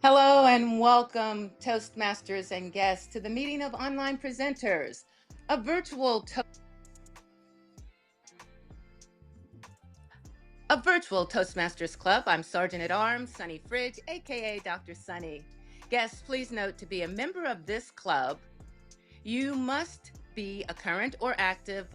Hello and welcome, Toastmasters and guests, to the meeting of online presenters, a virtual Toastmasters Club. I'm Sergeant at Arms, Sunny Fridge, aka Dr. Sunny. Guests, please note, to be a member of this club, you must be a current or active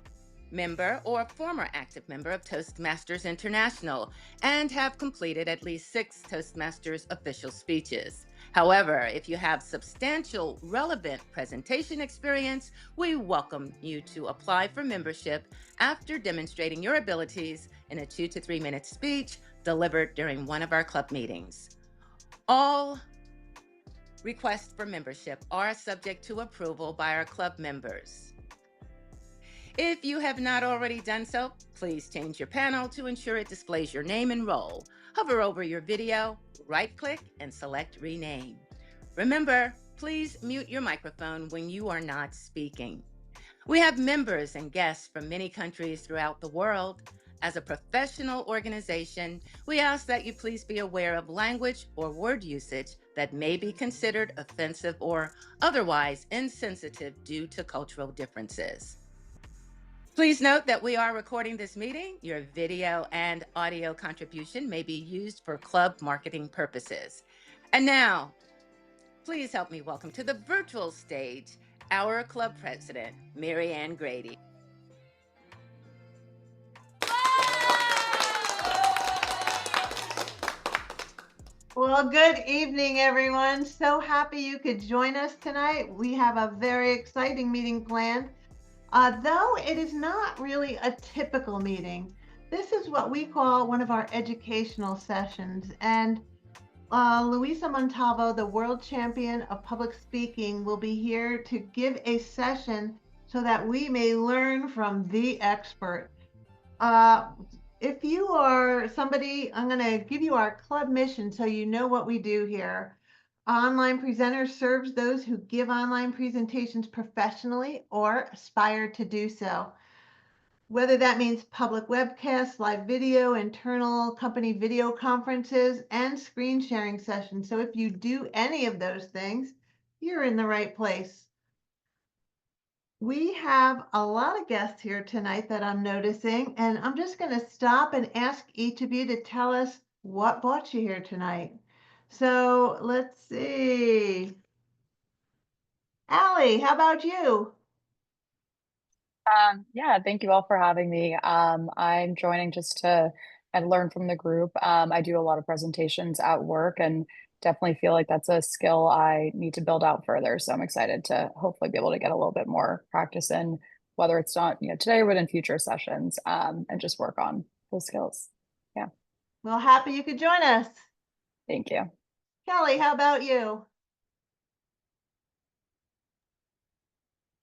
member or former active member of Toastmasters International and have completed at least 6 Toastmasters official speeches. However, if you have substantial relevant presentation experience, we welcome you to apply for membership after demonstrating your abilities in a 2 to 3 minute speech delivered during one of our club meetings. All requests for membership are subject to approval by our club members. If you have not already done so, please change your panel to ensure it displays your name and role. Hover over your video, right-click, and select Rename. Remember, please mute your microphone when you are not speaking. We have members and guests from many countries throughout the world. As a professional organization, we ask that you please be aware of language or word usage that may be considered offensive or otherwise insensitive due to cultural differences. Please note that we are recording this meeting. Your video and audio contribution may be used for club marketing purposes. And now, please help me welcome to the virtual stage our club president, Mary Ann Grady. Well, good evening, everyone. So happy you could join us tonight. We have a very exciting meeting planned. Though it is not really a typical meeting, this is what we call one of our educational sessions. And Luisa Montalvo, the world champion of public speaking, will be here to give a session so that we may learn from the expert. If you are somebody, I'm going to give you our club mission so you know what we do here. Online Presenter serves those who give online presentations professionally or aspire to do so. Whether that means public webcasts, live video, internal company video conferences, and screen sharing sessions. So if you do any of those things, you're in the right place. We have a lot of guests here tonight that I'm noticing, and I'm just going to stop and ask each of you to tell us what brought you here tonight. So let's see. Allie, how about you? Yeah, thank you all for having me. I'm joining just to and learn from the group. I do a lot of presentations at work and definitely feel like that's a skill I need to build out further. So I'm excited to hopefully be able to get a little bit more practice in, whether it's not, today or in future sessions, and just work on those skills. Yeah. Well, happy you could join us. Thank you. Kelly, how about you?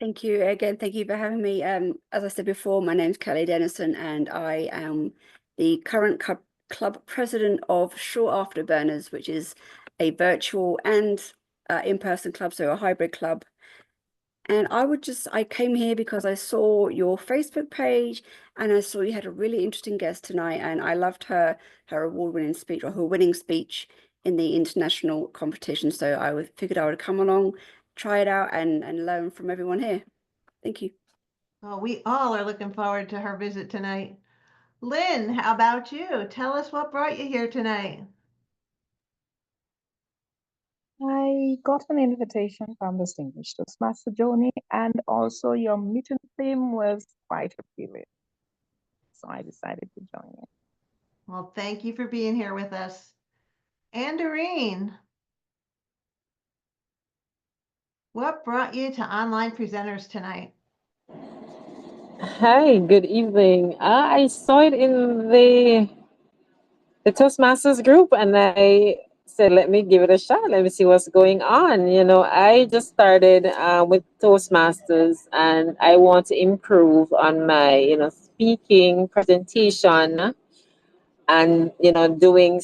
Thank you again. Thank you for having me. As I said before, my name's Kelly Dennison, and I am the current club president of Short Afterburners, which is a virtual and in-person club, so a hybrid club. And I came here because I saw your Facebook page and I saw you had a really interesting guest tonight, and I loved her award-winning speech, or her winning speech in the international competition. So I figured I would come along, try it out, and learn from everyone here. Thank you. Well, we all are looking forward to her visit tonight. Lynn, how about you? Tell us what brought you here tonight. I got an invitation from distinguished Toastmaster Joni, and also your meeting theme was quite appealing. So I decided to join it. Well, thank you for being here with us. And Doreen, what brought you to Online Presenters tonight? Hi, good evening. I saw it in the Toastmasters group, and I said, let me give it a shot. Let me see what's going on. I just started with Toastmasters, and I want to improve on my, speaking, presentation, and, doing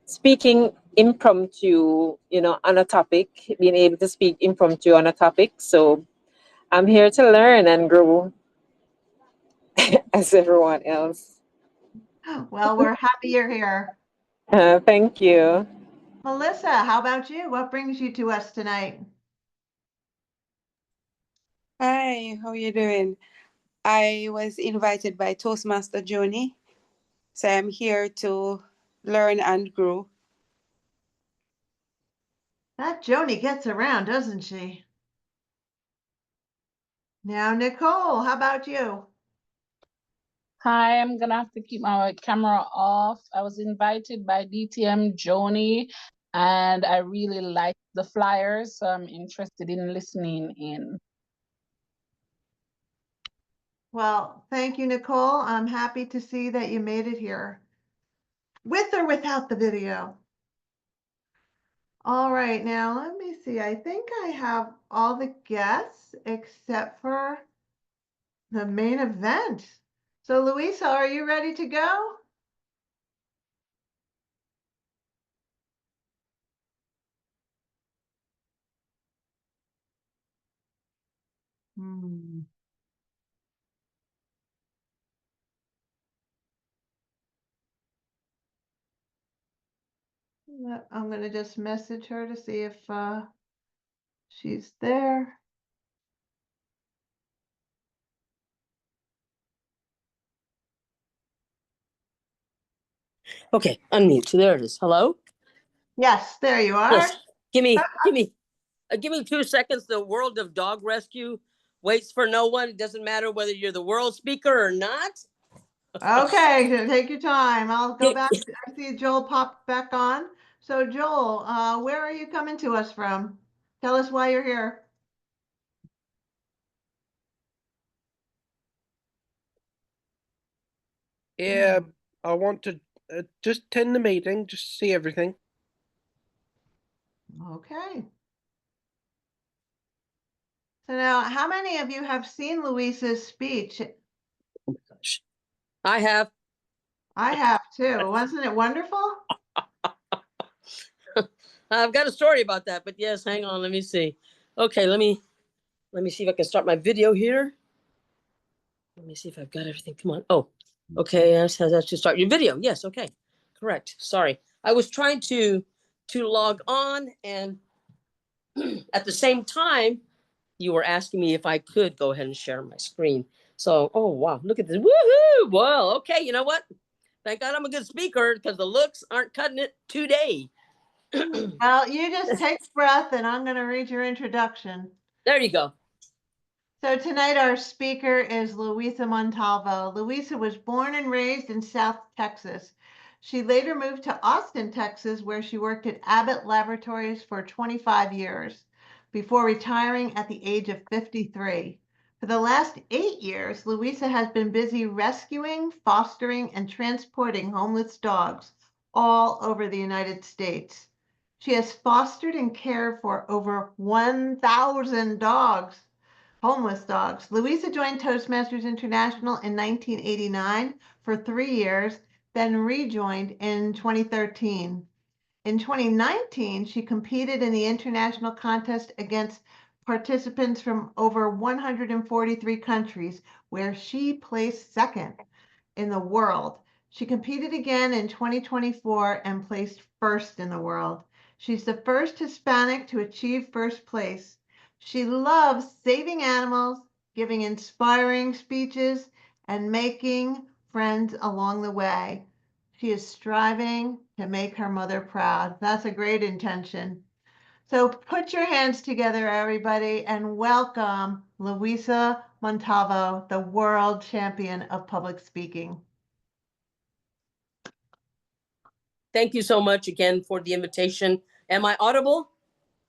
speaking impromptu, on a topic, being able to speak impromptu on a topic. So I'm here to learn and grow as everyone else. Well, we're happy you're here. Thank you. Melissa, how about you? What brings you to us tonight? Hi, how are you doing? I was invited by Toastmaster Joni, so I'm here to learn and grow. That Joni gets around, doesn't she? Now, Nicole, how about you? Hi, I'm gonna have to keep my camera off. I was invited by DTM Joni, and I really like the flyers, so I'm interested in listening in. Well, thank you, Nicole. I'm happy to see that you made it here, with or without the video. All right, now let me see. I think I have all the guests except for the main event. So, Luisa, are you ready to go? I'm going to just message her to see if she's there. Okay, unmute. So there it is. Hello? Yes, there you are. Yes. Give me 2 seconds. The world of dog rescue waits for no one. It doesn't matter whether you're the world speaker or not. Okay, so take your time. I'll go back. I see Joel popped back on. So Joel, where are you coming to us from? Tell us why you're here. Yeah, I want to just attend the meeting, just see everything. Okay. So now, how many of you have seen Luisa's speech? Oh my gosh. I have. I have too. Wasn't it wonderful? I've got a story about that, but yes, hang on. Let me see. Okay, let me see if I can start my video here. Let me see if I've got everything. Come on. Oh, okay. Yes, has to start your video. Yes. Okay. Correct. Sorry. I was trying to log on, and at the same time, you were asking me if I could go ahead and share my screen. So, oh wow, look at this. Woohoo! Well, okay. You know what? Thank God I'm a good speaker because the looks aren't cutting it today. Well, you just take a breath and I'm going to read your introduction. There you go. So tonight our speaker is Luisa Montalvo. Luisa was born and raised in South Texas. She later moved to Austin, Texas, where she worked at Abbott Laboratories for 25 years before retiring at the age of 53. For the last 8 years, Luisa has been busy rescuing, fostering, and transporting homeless dogs all over the United States. She has fostered and cared for over 1,000 dogs. Homeless dogs. Luisa joined Toastmasters International in 1989 for 3 years, then rejoined in 2013. In 2019, she competed in the international contest against participants from over 143 countries, where she placed second in the world. She competed again in 2024 and placed first in the world. She's the first Hispanic to achieve first place. She loves saving animals, giving inspiring speeches, and making friends along the way. She is striving to make her mother proud. That's a great intention. So put your hands together, everybody, and welcome Luisa Montalvo, the world champion of public speaking. Thank you so much again for the invitation. Am I audible?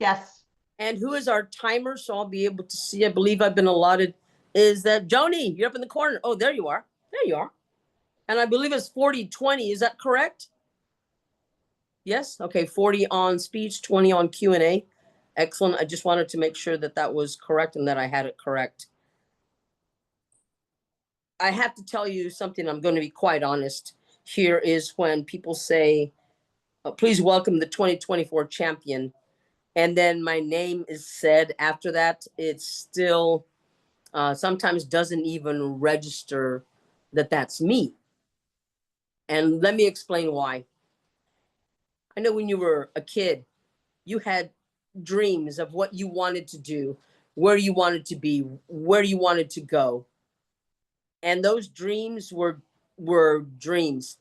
Yes. And who is our timer? So I'll be able to see. I believe I've been allotted. Is that Joni? You're up in the corner. Oh, there you are. There you are. And I believe it's 40-20. Is that correct? Yes. Okay. 40 on speech, 20 on Q&A. Excellent. I just wanted to make sure that that was correct and that I had it correct. I have to tell you something. I'm going to be quite honest. Here is when people say, please welcome the 2024 champion. And then my name is said after that. It's still sometimes doesn't even register that that's me. And let me explain why. I know when you were a kid, you had dreams of what you wanted to do, where you wanted to be, where you wanted to go. And those dreams were dreams.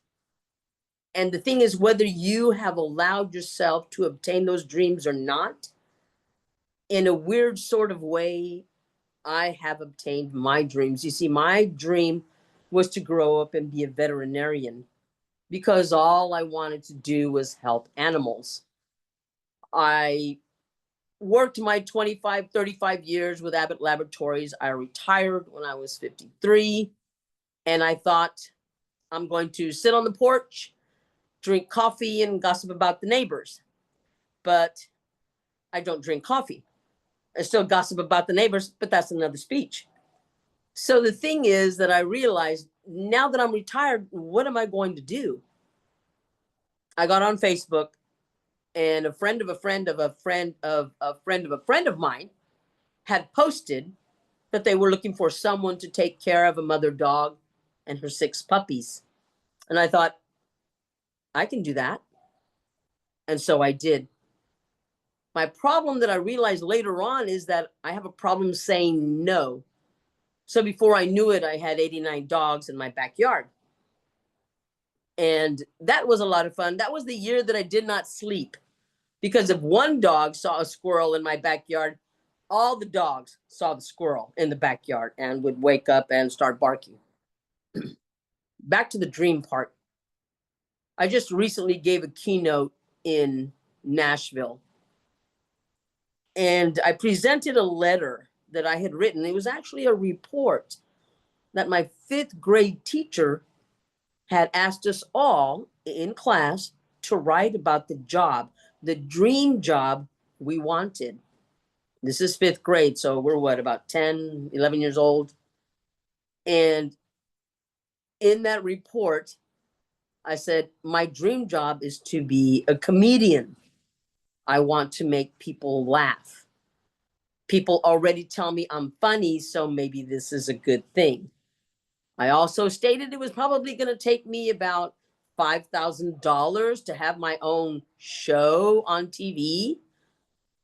And the thing is, whether you have allowed yourself to obtain those dreams or not, in a weird sort of way, I have obtained my dreams. You see, my dream was to grow up and be a veterinarian because all I wanted to do was help animals. I worked my 25, 35 years with Abbott Laboratories. I retired when I was 53. And I thought, I'm going to sit on the porch, drink coffee, and gossip about the neighbors. But I don't drink coffee. I still gossip about the neighbors, but that's another speech. So the thing is that I realized now that I'm retired, what am I going to do? I got on Facebook, and a friend of a friend of a friend of a friend of a friend of mine had posted that they were looking for someone to take care of a mother dog and her 6 puppies. And I thought, I can do that. And so I did. My problem that I realized later on is that I have a problem saying no. So before I knew it, I had 89 dogs in my backyard. And that was a lot of fun. That was the year that I did not sleep, because if one dog saw a squirrel in my backyard, all the dogs saw the squirrel in the backyard and would wake up and start barking. Back to the dream part. I just recently gave a keynote in Nashville, and I presented a letter that I had written. It was actually a report that my 5th grade teacher had asked us all in class to write about the job, the dream job we wanted. This is 5th grade, so we're what, about 10, 11 years old? And in that report, I said, my dream job is to be a comedian. I want to make people laugh. People already tell me I'm funny, so maybe this is a good thing. I also stated it was probably going to take me about $5,000 to have my own show on TV,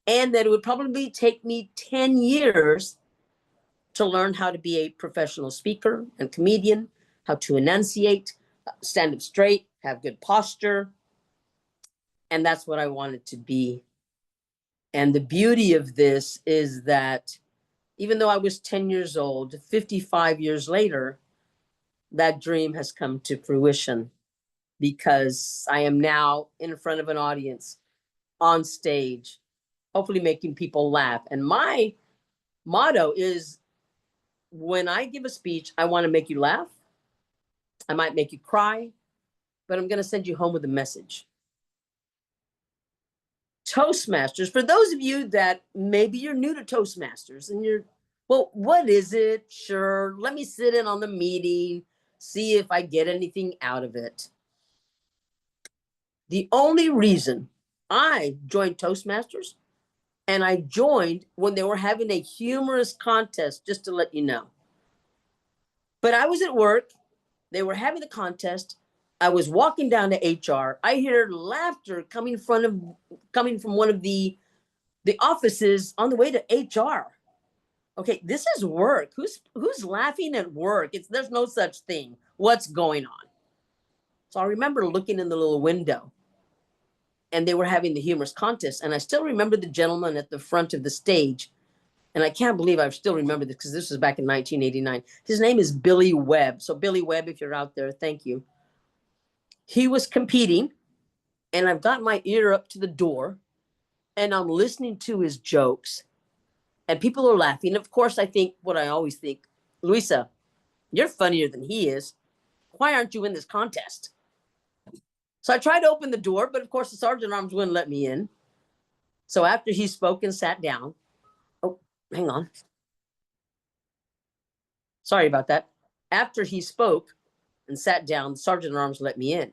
and that it would probably take me 10 years to learn how to be a professional speaker and comedian, how to enunciate, stand up straight, have good posture. And that's what I wanted to be. And the beauty of this is that even though I was 10 years old, 55 years later, that dream has come to fruition, because I am now in front of an audience, on stage, hopefully making people laugh. And my motto is, when I give a speech, I want to make you laugh. I might make you cry, but I'm going to send you home with a message. Toastmasters, for those of you that maybe you're new to Toastmasters and you're, well, what is it? Sure, let me sit in on the meeting, see if I get anything out of it. The only reason I joined Toastmasters, and I joined when they were having a humorous contest, just to let you know. But I was at work, they were having the contest, I was walking down to HR, I hear laughter coming from one of the offices on the way to HR. Okay, this is work. Who's laughing at work? There's no such thing. What's going on? So I remember looking in the little window, and they were having the humorous contest. And I still remember the gentleman at the front of the stage. And I can't believe I still remember this, because this was back in 1989. His name is Billy Webb. So Billy Webb, if you're out there, thank you. He was competing, and I've got my ear up to the door, and I'm listening to his jokes, and people are laughing. Of course, I think what I always think, Luisa, you're funnier than he is. Why aren't you in this contest? So I tried to open the door, but of course the sergeant at arms wouldn't let me in. So after he spoke and sat down, oh, hang on. Sorry about that. After he spoke and sat down, the sergeant at arms let me in. And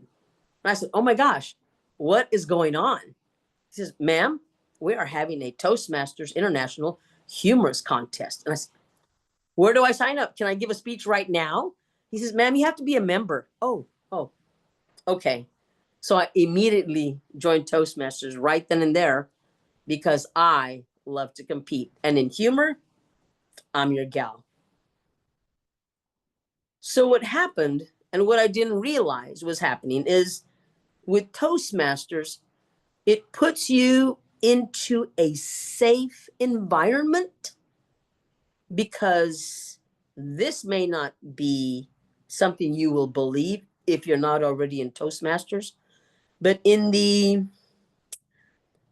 I said, oh my gosh, what is going on? He says, ma'am, we are having a Toastmasters International humorous contest. And I said, where do I sign up? Can I give a speech right now? He says, ma'am, you have to be a member. Oh, okay. So I immediately joined Toastmasters right then and there because I love to compete. And in humor, I'm your gal. So what happened, and what I didn't realize was happening, is with Toastmasters, it puts you into a safe environment, because this may not be something you will believe if you're not already in Toastmasters, but in the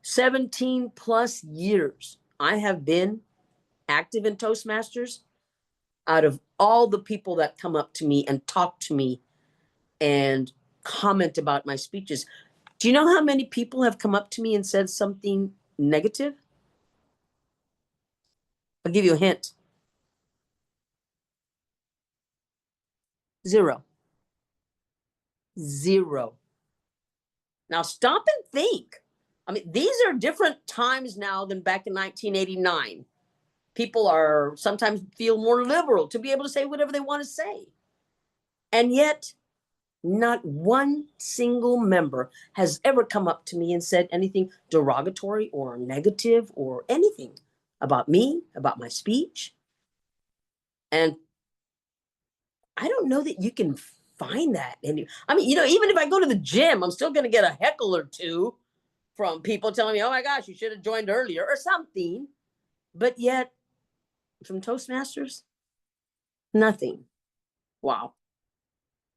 17 plus years I have been active in Toastmasters, out of all the people that come up to me and talk to me and comment about my speeches, do you know how many people have come up to me and said something negative? I'll give you a hint. 0. Now stop and think. I mean, these are different times now than back in 1989. People are sometimes feel more liberal to be able to say whatever they want to say. And yet, not one single member has ever come up to me and said anything derogatory or negative or anything about me, about my speech. And I don't know that you can find that. I mean, even if I go to the gym, I'm still going to get a heckle or two from people telling me, oh my gosh, you should have joined earlier or something. But yet, from Toastmasters, nothing. Wow.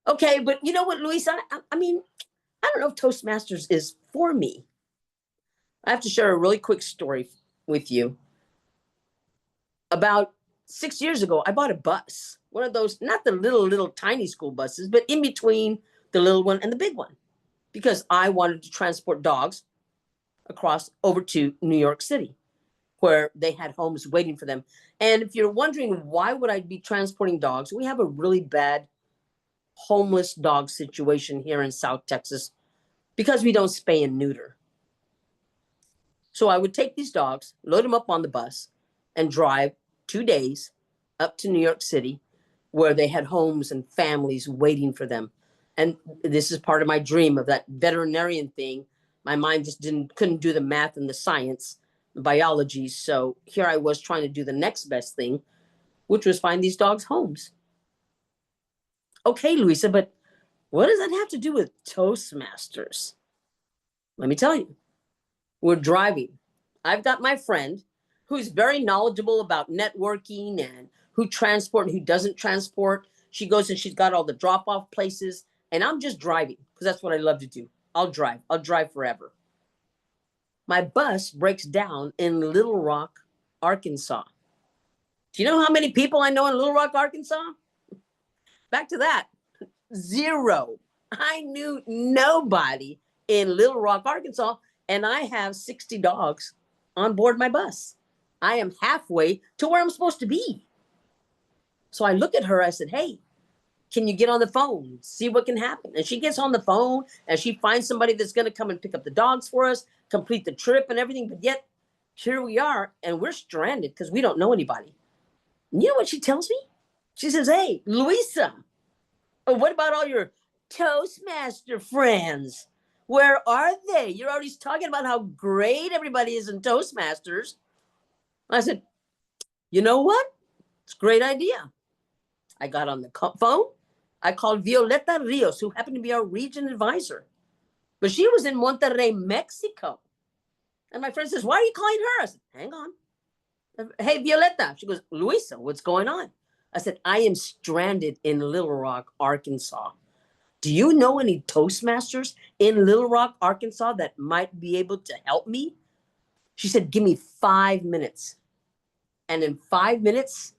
Okay, but you know what, Luisa? I mean, I don't know if Toastmasters is for me. I have to share a really quick story with you. About 6 years ago, I bought a bus. One of those, not the little tiny school buses, but in between the little one and the big one, because I wanted to transport dogs across over to New York City, where they had homes waiting for them. And if you're wondering why would I be transporting dogs, we have a really bad homeless dog situation here in South Texas because we don't spay and neuter. So I would take these dogs, load them up on the bus, and drive 2 days up to New York City, where they had homes and families waiting for them. And this is part of my dream of that veterinarian thing. My mind just couldn't do the math and the science, biology. So here I was trying to do the next best thing, which was find these dogs homes. Okay, Luisa, but what does that have to do with Toastmasters? Let me tell you. We're driving. I've got my friend who's very knowledgeable about networking and who transport and who doesn't transport. She goes and she's got all the drop-off places, and I'm just driving because that's what I love to do. I'll drive forever. My bus breaks down in Little Rock, Arkansas. Do you know how many people I know in Little Rock, Arkansas? Back to that. 0. I knew nobody in Little Rock, Arkansas, and I have 60 dogs on board my bus. I am halfway to where I'm supposed to be. So I look at her, I said, hey, can you get on the phone, see what can happen? And she gets on the phone and she finds somebody that's going to come and pick up the dogs for us, complete the trip and everything. But yet here we are and we're stranded because we don't know anybody. And you know what she tells me? She says, hey, Luisa, what about all your Toastmaster friends? Where are they? You're already talking about how great everybody is in Toastmasters. I said, you know what? It's a great idea. I got on the phone. I called Violeta Rios, who happened to be our region advisor. But she was in Monterrey, Mexico. And my friend says, why are you calling her? I said, hang on. Hey, Violeta. She goes, Luisa, what's going on? I said, I am stranded in Little Rock, Arkansas. Do you know any Toastmasters in Little Rock, Arkansas that might be able to help me? She said, give me 5 minutes. And in 5 minutes,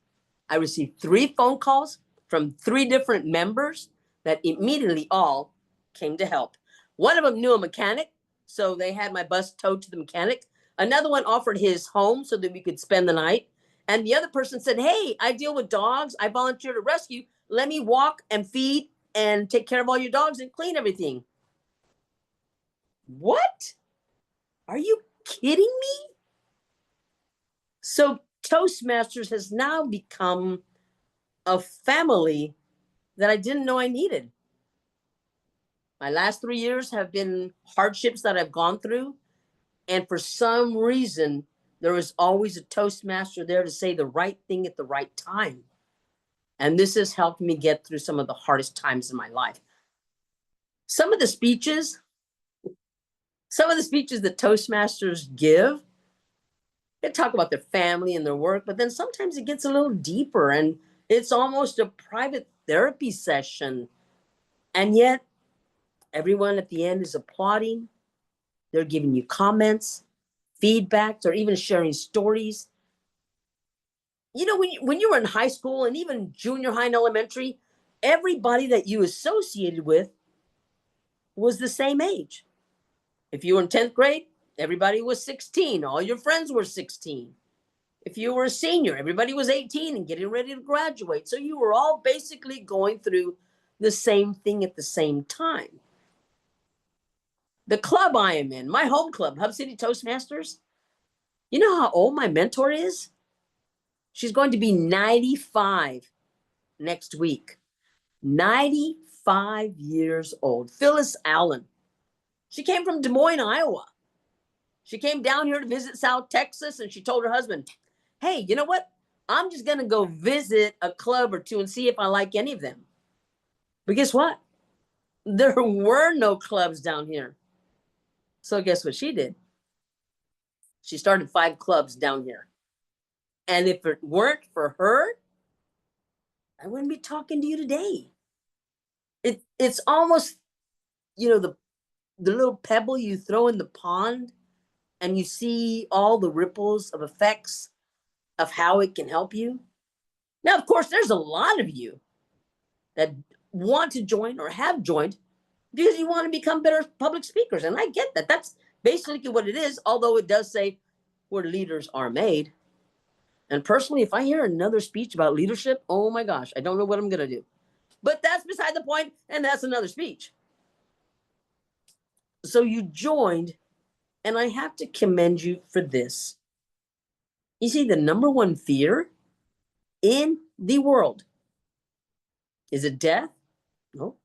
I received 3 phone calls from 3 different members that immediately all came to help. One of them knew a mechanic, so they had my bus towed to the mechanic. Another one offered his home so that we could spend the night. And the other person said, hey, I deal with dogs. I volunteer to rescue. Let me walk and feed and take care of all your dogs and clean everything. What? Are you kidding me? So Toastmasters has now become a family that I didn't know I needed. My last 3 years have been hardships that I've gone through. And for some reason, there was always a Toastmaster there to say the right thing at the right time. And this has helped me get through some of the hardest times in my life. Some of the speeches that Toastmasters give, they talk about their family and their work, but then sometimes it gets a little deeper and it's almost a private therapy session. And yet, everyone at the end is applauding. They're giving you comments, feedback, or even sharing stories. You know, when you were in high school and even junior high and elementary, everybody that you associated with was the same age. If you were in 10th grade, everybody was 16. All your friends were 16. If you were a senior, everybody was 18 and getting ready to graduate. So you were all basically going through the same thing at the same time. The club I am in, my home club, Hub City Toastmasters, you know how old my mentor is? She's going to be 95 next week. 95 years old. Phyllis Allen. She came from Des Moines, Iowa. She came down here to visit South Texas, and she told her husband, hey, you know what? I'm just going to go visit a club or two and see if I like any of them. But guess what? There were no clubs down here. So guess what she did? She started 5 clubs down here. And if it weren't for her, I wouldn't be talking to you today. It's almost, you know, the little pebble you throw in the pond and you see all the ripples of effects of how it can help you. Now, of course, there's a lot of you that want to join or have joined because you want to become better public speakers. And I get that. That's basically what it is, although it does say where leaders are made. And personally, if I hear another speech about leadership, oh my gosh, I don't know what I'm going to do. But that's beside the point, and that's another speech. So you joined, and I have to commend you for this. You see, the number one fear in the world, is it death? No.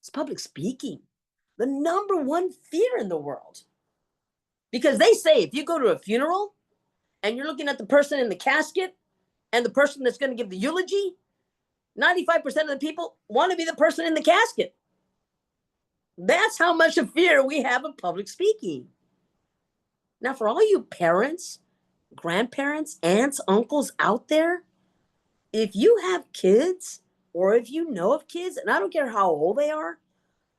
It's public speaking. The number one fear in the world. Because they say if you go to a funeral and you're looking at the person in the casket and the person that's going to give the eulogy, 95% of the people want to be the person in the casket. That's how much of fear we have of public speaking. Now, for all you parents, grandparents, aunts, uncles out there, if you have kids or if you know of kids, and I don't care how old they are,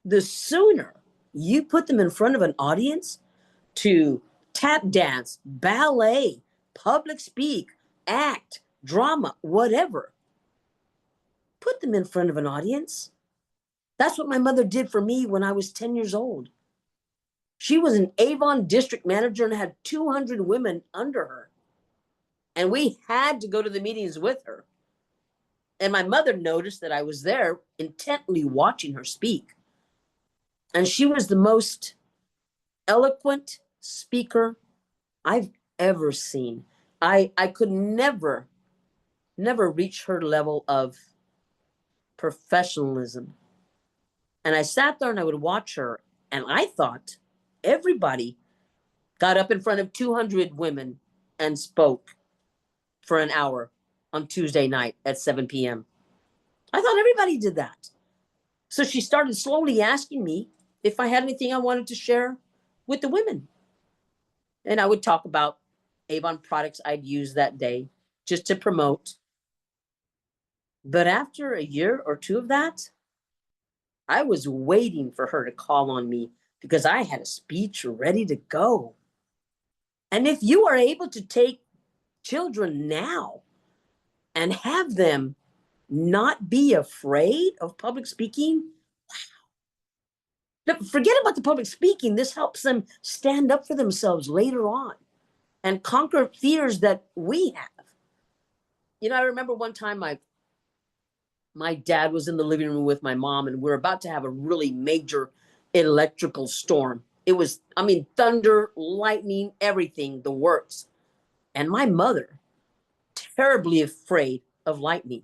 the sooner you put them in front of an audience to tap dance, ballet, public speak, act, drama, whatever, put them in front of an audience. That's what my mother did for me when I was 10 years old. She was an Avon district manager and had 200 women under her. And we had to go to the meetings with her. And my mother noticed that I was there intently watching her speak. And she was the most eloquent speaker I've ever seen. I could never reach her level of professionalism. And I sat there and I would watch her, and I thought everybody got up in front of 200 women and spoke for an hour on Tuesday night at 7 p.m. I thought everybody did that. So she started slowly asking me if I had anything I wanted to share with the women. And I would talk about Avon products I'd used that day just to promote. But after a year or two of that, I was waiting for her to call on me because I had a speech ready to go. And if you are able to take children now and have them not be afraid of public speaking, wow. Forget about the public speaking. This helps them stand up for themselves later on and conquer fears that we have. You know, I remember one time my dad was in the living room with my mom, and we were about to have a really major electrical storm It was, I mean, thunder, lightning, everything, the works. And my mother, terribly afraid of lightning.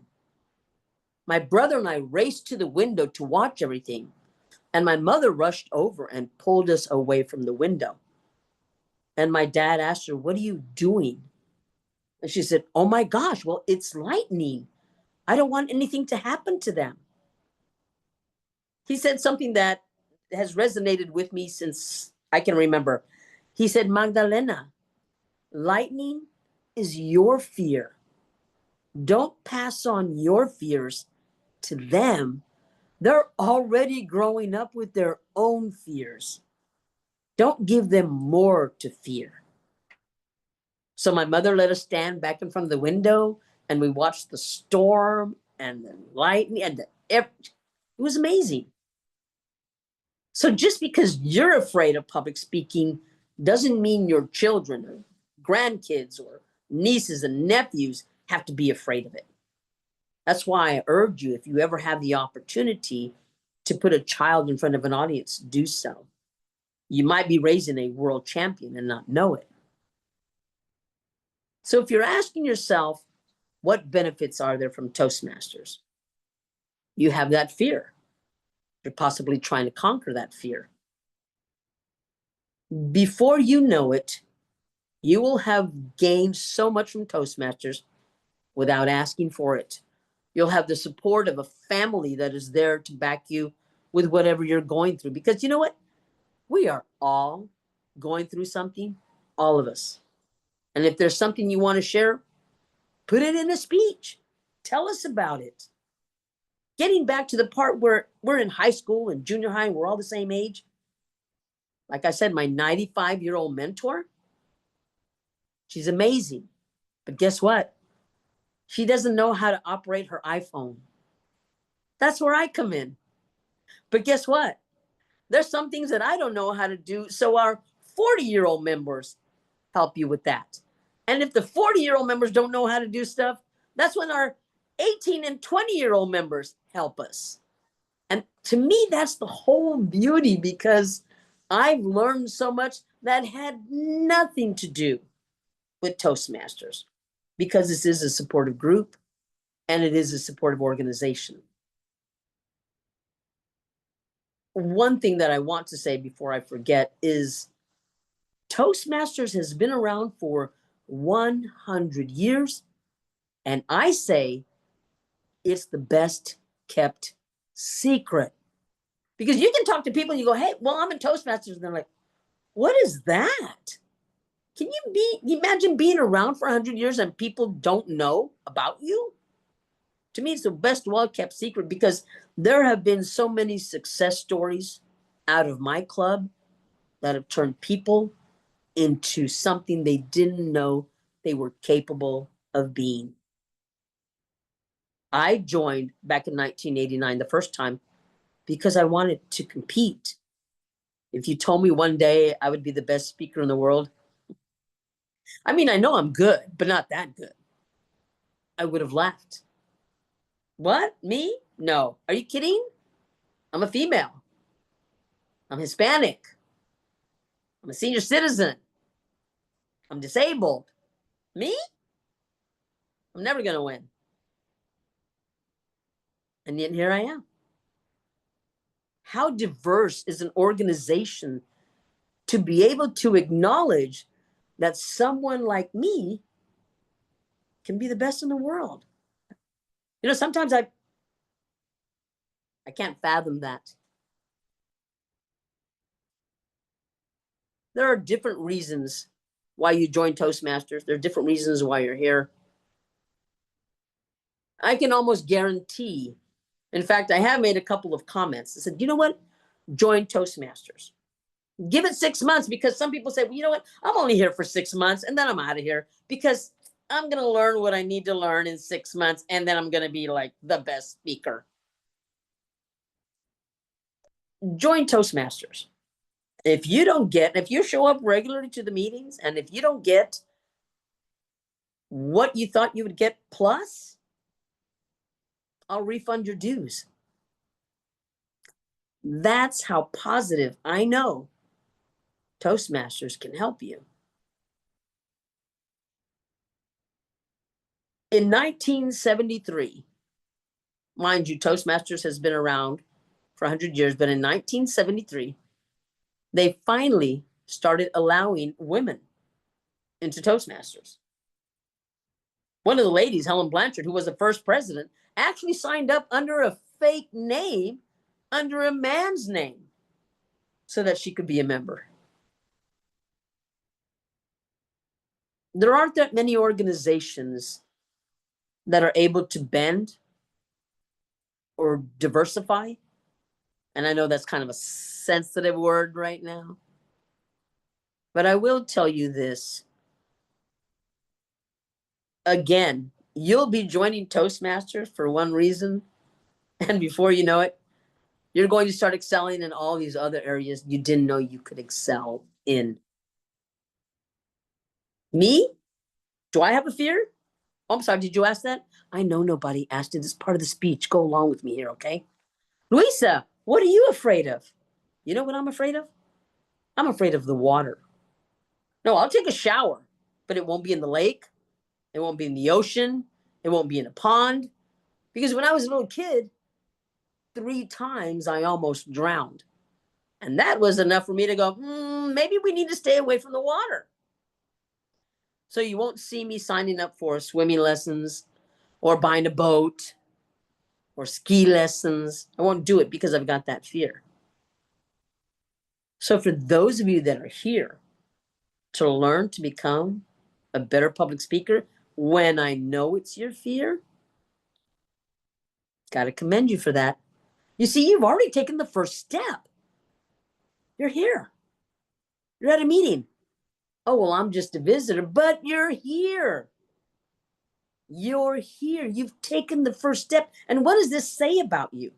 My brother and I raced to the window to watch everything. And my mother rushed over and pulled us away from the window. And my dad asked her, "What are you doing?" And she said, "Oh my gosh, well, it's lightning. I don't want anything to happen to them." He said something that has resonated with me since I can remember. He said, "Magdalena, lightning is your fear. Don't pass on your fears to them. They're already growing up with their own fears. Don't give them more to fear." So my mother let us stand back in front of the window and we watched the storm and the lightning and it was amazing. So just because you're afraid of public speaking doesn't mean your children or grandkids or nieces and nephews have to be afraid of it. That's why I urge you, if you ever have the opportunity to put a child in front of an audience, do so. You might be raising a world champion and not know it. So if you're asking yourself, what benefits are there from Toastmasters? You have that fear. You're possibly trying to conquer that fear. Before you know it, you will have gained so much from Toastmasters without asking for it. You'll have the support of a family that is there to back you with whatever you're going through. Because you know what? We are all going through something, all of us. And if there's something you want to share, put it in a speech. Tell us about it. Getting back to the part where we're in high school and junior high and we're all the same age. Like I said, my 95-year-old mentor, she's amazing. But guess what? She doesn't know how to operate her iPhone. That's where I come in. But guess what? There's some things that I don't know how to do. So our 40-year-old members help you with that. And if the 40-year-old members don't know how to do stuff, that's when our 18 and 20-year-old members help us. And to me, that's the whole beauty, because I've learned so much that had nothing to do with Toastmasters, because this is a supportive group and it is a supportive organization. One thing that I want to say before I forget is Toastmasters has been around for 100 years, and I say it's the best kept secret. Because you can talk to people and you go, "Hey, well, I'm in Toastmasters," and they're like, "What is that?" Can you imagine being around for 100 years and people don't know about you? To me, it's the best well-kept secret, because there have been so many success stories out of my club that have turned people into something they didn't know they were capable of being. I joined back in 1989 the first time because I wanted to compete. If you told me one day I would be the best speaker in the world, I mean, I know I'm good, but not that good, I would have laughed. What? Me? No. Are you kidding? I'm a female. I'm Hispanic. I'm a senior citizen. I'm disabled. Me? I'm never going to win. And yet here I am. How diverse is an organization to be able to acknowledge that someone like me can be the best in the world? You know, sometimes I can't fathom that. There are different reasons why you join Toastmasters. There are different reasons why you're here. I can almost guarantee, in fact, I have made a couple of comments. I said, you know what? Join Toastmasters. Give it 6 months, because some people say, well, you know what? I'm only here for 6 months and then I'm out of here, because I'm going to learn what I need to learn in 6 months and then I'm going to be like the best speaker. Join Toastmasters. If you show up regularly to the meetings and if you don't get what you thought you would get plus, I'll refund your dues. That's how positive I know Toastmasters can help you. In 1973, mind you, Toastmasters has been around for 100 years, but in 1973, they finally started allowing women into Toastmasters. One of the ladies, Helen Blanchard, who was the first president, actually signed up under a fake name, under a man's name, so that she could be a member. There aren't that many organizations that are able to bend or diversify. And I know that's kind of a sensitive word right now. But I will tell you this. Again, you'll be joining Toastmasters for one reason. And before you know it, you're going to start excelling in all these other areas you didn't know you could excel in. Me? Do I have a fear? Oh, I'm sorry, did you ask that? I know nobody asked it. This is part of the speech. Go along with me here, okay? Luisa, what are you afraid of? You know what I'm afraid of? I'm afraid of the water. No, I'll take a shower, but it won't be in the lake. It won't be in the ocean. It won't be in a pond. Because when I was a little kid, 3 times I almost drowned. And that was enough for me to go, maybe we need to stay away from the water. So you won't see me signing up for swimming lessons or buying a boat or ski lessons. I won't do it because I've got that fear. So for those of you that are here to learn to become a better public speaker, when I know it's your fear, got to commend you for that. You see, you've already taken the first step. You're here. You're at a meeting. Oh, well, I'm just a visitor, but you're here. You're here. You've taken the first step. And what does this say about you?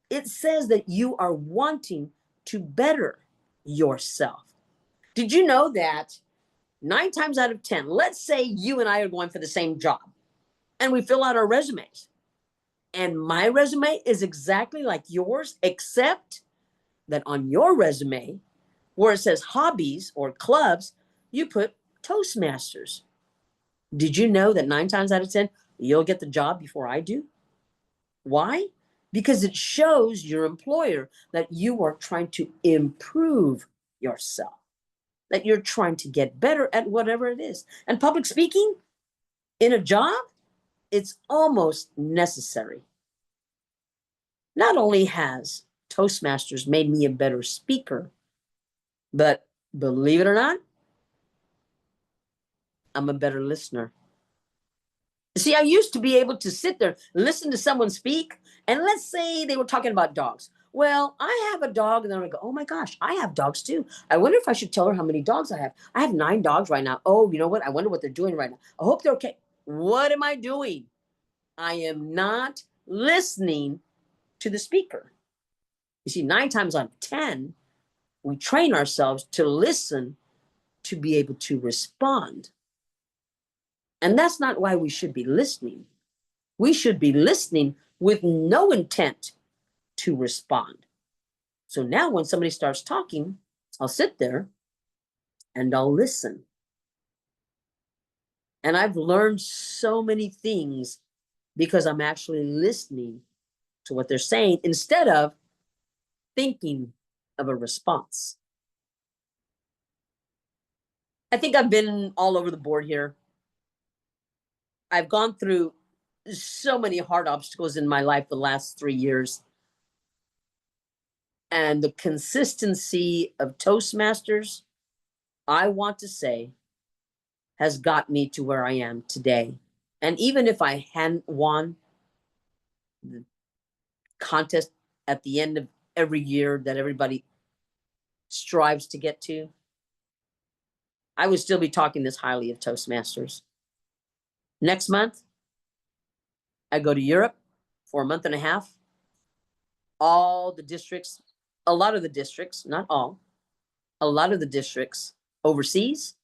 It says that you are wanting to better yourself. Did you know that 9 times out of 10, let's say you and I are going for the same job and we fill out our resumes. And my resume is exactly like yours, except that on your resume, where it says hobbies or clubs, you put Toastmasters. Did you know that 9 times out of 10, you'll get the job before I do? Why? Because it shows your employer that you are trying to improve yourself, that you're trying to get better at whatever it is. And public speaking in a job, it's almost necessary. Not only has Toastmasters made me a better speaker, but believe it or not, I'm a better listener. See, I used to be able to sit there, listen to someone speak, and let's say they were talking about dogs. Well, I have a dog, and then I go, oh my gosh, I have dogs too. I wonder if I should tell her how many dogs I have. I have 9 dogs right now. Oh, you know what? I wonder what they're doing right now. I hope they're okay. What am I doing? I am not listening to the speaker. You see, 9 times out of 10, we train ourselves to listen to be able to respond. And that's not why we should be listening. We should be listening with no intent to respond. So now when somebody starts talking, I'll sit there and I'll listen. And I've learned so many things because I'm actually listening to what they're saying instead of thinking of a response. I think I've been all over the board here. I've gone through so many hard obstacles in my life the last 3 years. And the consistency of Toastmasters, I want to say, has got me to where I am today. And even if I hadn't won the contest at the end of every year that everybody strives to get to, I would still be talking this highly of Toastmasters. Next month, I go to Europe for a month and a half. All the districts, a lot of the districts, not all, a lot of the districts overseas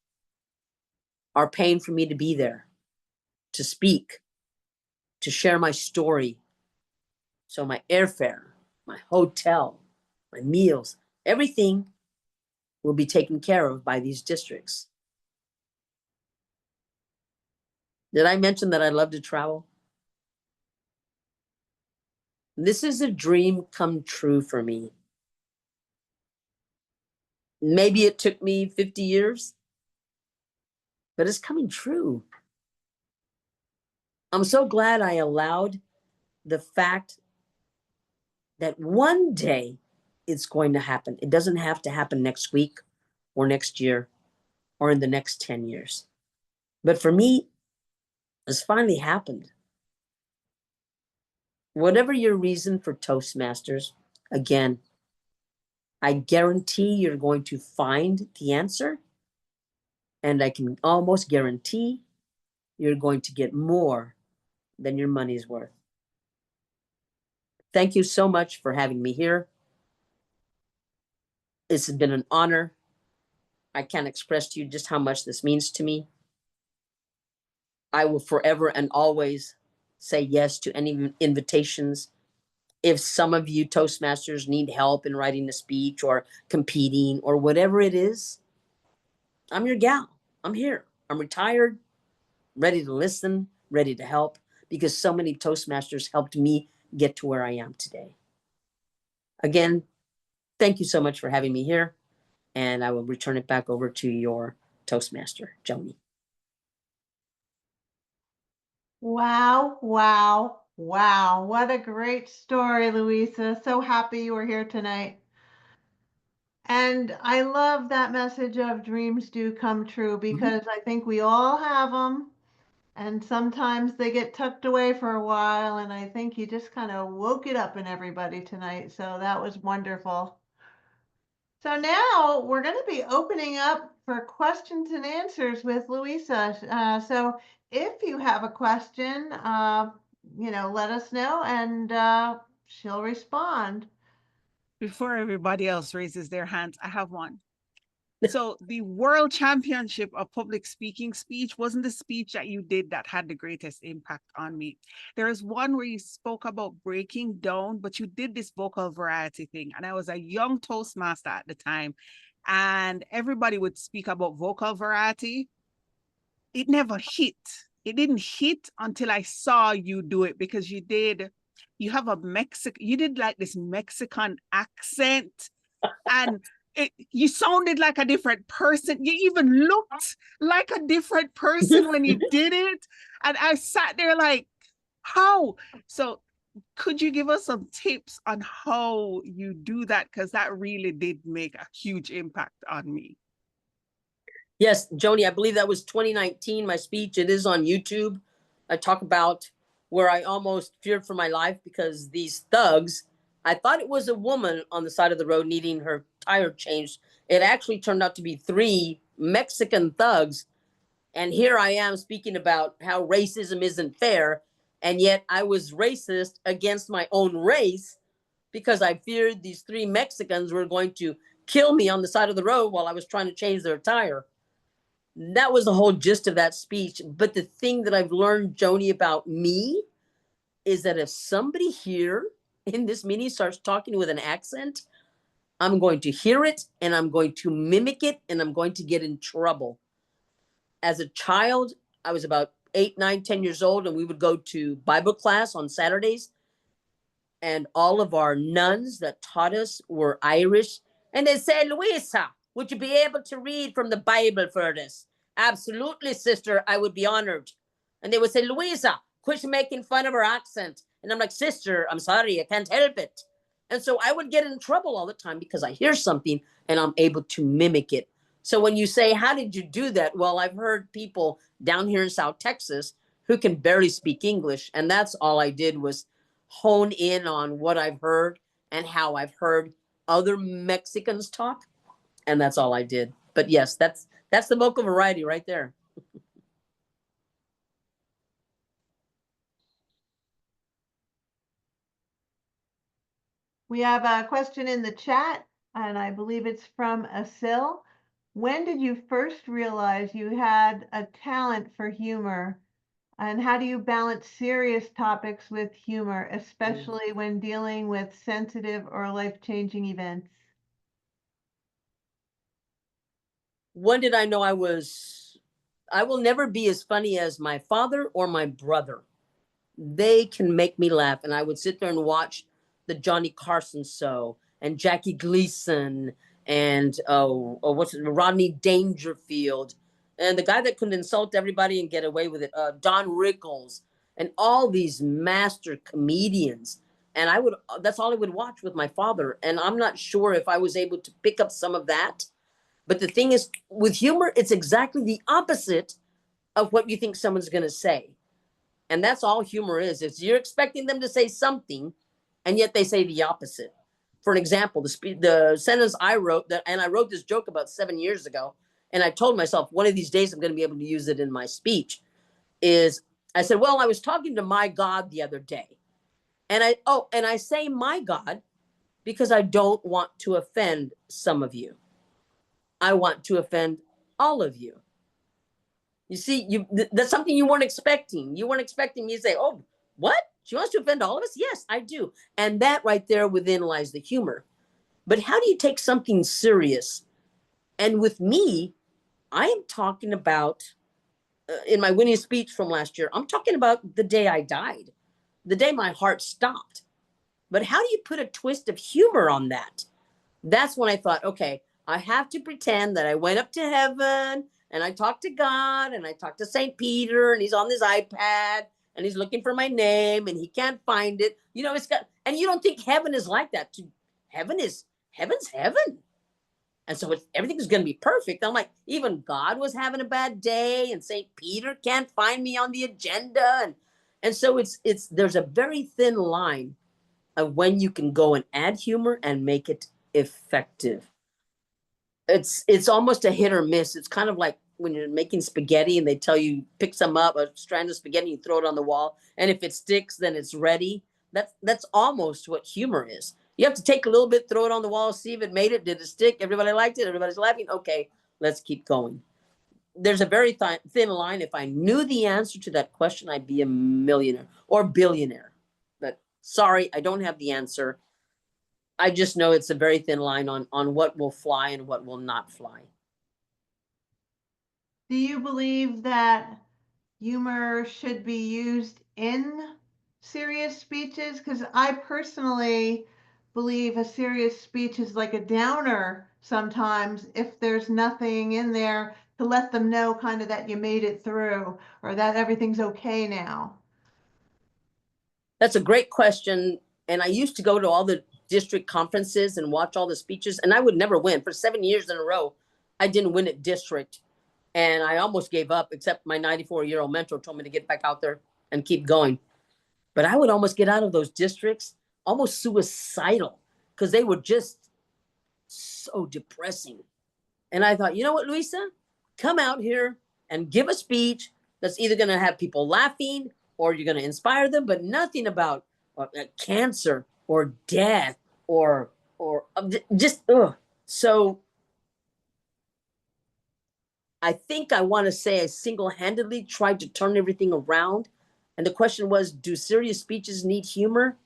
are paying for me to be there, to speak, to share my story. So my airfare, my hotel, my meals, everything will be taken care of by these districts. Did I mention that I love to travel? This is a dream come true for me. Maybe it took me 50 years, but it's coming true. I'm so glad I allowed the fact that one day it's going to happen. It doesn't have to happen next week or next year or in the next 10 years. But for me, it's finally happened. Whatever your reason for Toastmasters, again, I guarantee you're going to find the answer. And I can almost guarantee you're going to get more than your money's worth. Thank you so much for having me here. It's been an honor. I can't express to you just how much this means to me. I will forever and always say yes to any invitations. If some of you Toastmasters need help in writing a speech or competing or whatever it is, I'm your gal. I'm here. I'm retired, ready to listen, ready to help, because so many Toastmasters helped me get to where I am today. Again, thank you so much for having me here, and I will return it back over to your Toastmaster, Joni. Wow, wow, wow. What a great story, Luisa. So happy you were here tonight. And I love that message of dreams do come true, because I think we all have them. And sometimes they get tucked away for a while. And I think you just kind of woke it up in everybody tonight. So that was wonderful. So now we're going to be opening up for questions and answers with Luisa. So if you have a question, let us know, and she'll respond. Before everybody else raises their hands, I have one. So the World Championship of Public Speaking speech wasn't the speech that you did that had the greatest impact on me. There is one where you spoke about breaking down, but you did this vocal variety thing. And I was a young Toastmaster at the time, and everybody would speak about vocal variety. It never hit. It didn't hit until I saw you do it, because you did like this Mexican accent, and you sounded like a different person. You even looked like a different person when you did it. And I sat there like, how? So could you give us some tips on how you do that? Because that really did make a huge impact on me. Yes, Joni, I believe that was 2019, my speech. It is on YouTube. I talk about where I almost feared for my life because these thugs, I thought it was a woman on the side of the road needing her tire changed. It actually turned out to be 3 Mexican thugs. And here I am speaking about how racism isn't fair. And yet I was racist against my own race because I feared these 3 Mexicans were going to kill me on the side of the road while I was trying to change their tire. That was the whole gist of that speech. But the thing that I've learned, Joni, about me is that if somebody here in this meeting starts talking with an accent, I'm going to hear it and I'm going to mimic it and I'm going to get in trouble. As a child, I was about 8, 9, 10 years old, and we would go to Bible class on Saturdays. And all of our nuns that taught us were Irish. And they said, Luisa, would you be able to read from the Bible for us? Absolutely, sister, I would be honored. And they would say, Luisa, quit making fun of her accent. And I'm like, sister, I'm sorry, I can't help it. And so I would get in trouble all the time because I hear something and I'm able to mimic it. So when you say, how did you do that? Well, I've heard people down here in South Texas who can barely speak English. And that's all I did was hone in on what I've heard and how I've heard other Mexicans talk. And that's all I did. But yes, that's the vocal variety right there. We have a question in the chat, and I believe it's from Asil. When did you first realize you had a talent for humor? And how do you balance serious topics with humor, especially when dealing with sensitive or life-changing events? When did I know I will never be as funny as my father or my brother. They can make me laugh. And I would sit there and watch the Johnny Carson show and Jackie Gleason and Rodney Dangerfield and the guy that could insult everybody and get away with it, Don Rickles, and all these master comedians. And that's all I would watch with my father. And I'm not sure if I was able to pick up some of that. But the thing is, with humor, it's exactly the opposite of what you think someone's going to say. And that's all humor is you're expecting them to say something, and yet they say the opposite. For an example, the sentence I wrote, and I wrote this joke about 7 years ago, and I told myself one of these days I'm going to be able to use it in my speech, is I said, well, I was talking to my God the other day. And I say my God because I don't want to offend some of you. I want to offend all of you. You see, that's something you weren't expecting. You weren't expecting me to say, oh, what? She wants to offend all of us? Yes, I do. And that right there within lies the humor. But how do you take something serious? And with me, I am talking about, in my winning speech from last year, I'm talking about the day I died, the day my heart stopped. But how do you put a twist of humor on that? That's when I thought, okay, I have to pretend that I went up to heaven and I talked to God and I talked to St. Peter and he's on his iPad and he's looking for my name and he can't find it. You know, and you don't think heaven is like that. Heaven's heaven. And so everything's going to be perfect. I'm like, even God was having a bad day and St. Peter can't find me on the agenda. And so there's a very thin line of when you can go and add humor and make it effective. It's almost a hit or miss. It's kind of like when you're making spaghetti and they tell you pick some up, a strand of spaghetti, you throw it on the wall, and if it sticks, then it's ready. That's almost what humor is. You have to take a little bit, throw it on the wall, see if it made it. Did it stick? Everybody liked it. Everybody's laughing. Okay, let's keep going. There's a very thin line. If I knew the answer to that question, I'd be a millionaire or billionaire. But sorry, I don't have the answer. I just know it's a very thin line on what will fly and what will not fly. Do you believe that humor should be used in serious speeches? Because I personally believe a serious speech is like a downer sometimes if there's nothing in there to let them know kind of that you made it through or that everything's okay now. That's a great question. And I used to go to all the district conferences and watch all the speeches, and I would never win. For 7 years in a row, I didn't win at district. And I almost gave up, except my 94-year-old mentor told me to get back out there and keep going. But I would almost get out of those districts almost suicidal because they were just so depressing. And I thought, you know what, Luisa? Come out here and give a speech that's either going to have people laughing or you're going to inspire them, but nothing about cancer or death or just, ugh. So I think I want to say I single-handedly tried to turn everything around. And the question was, do serious speeches need humor?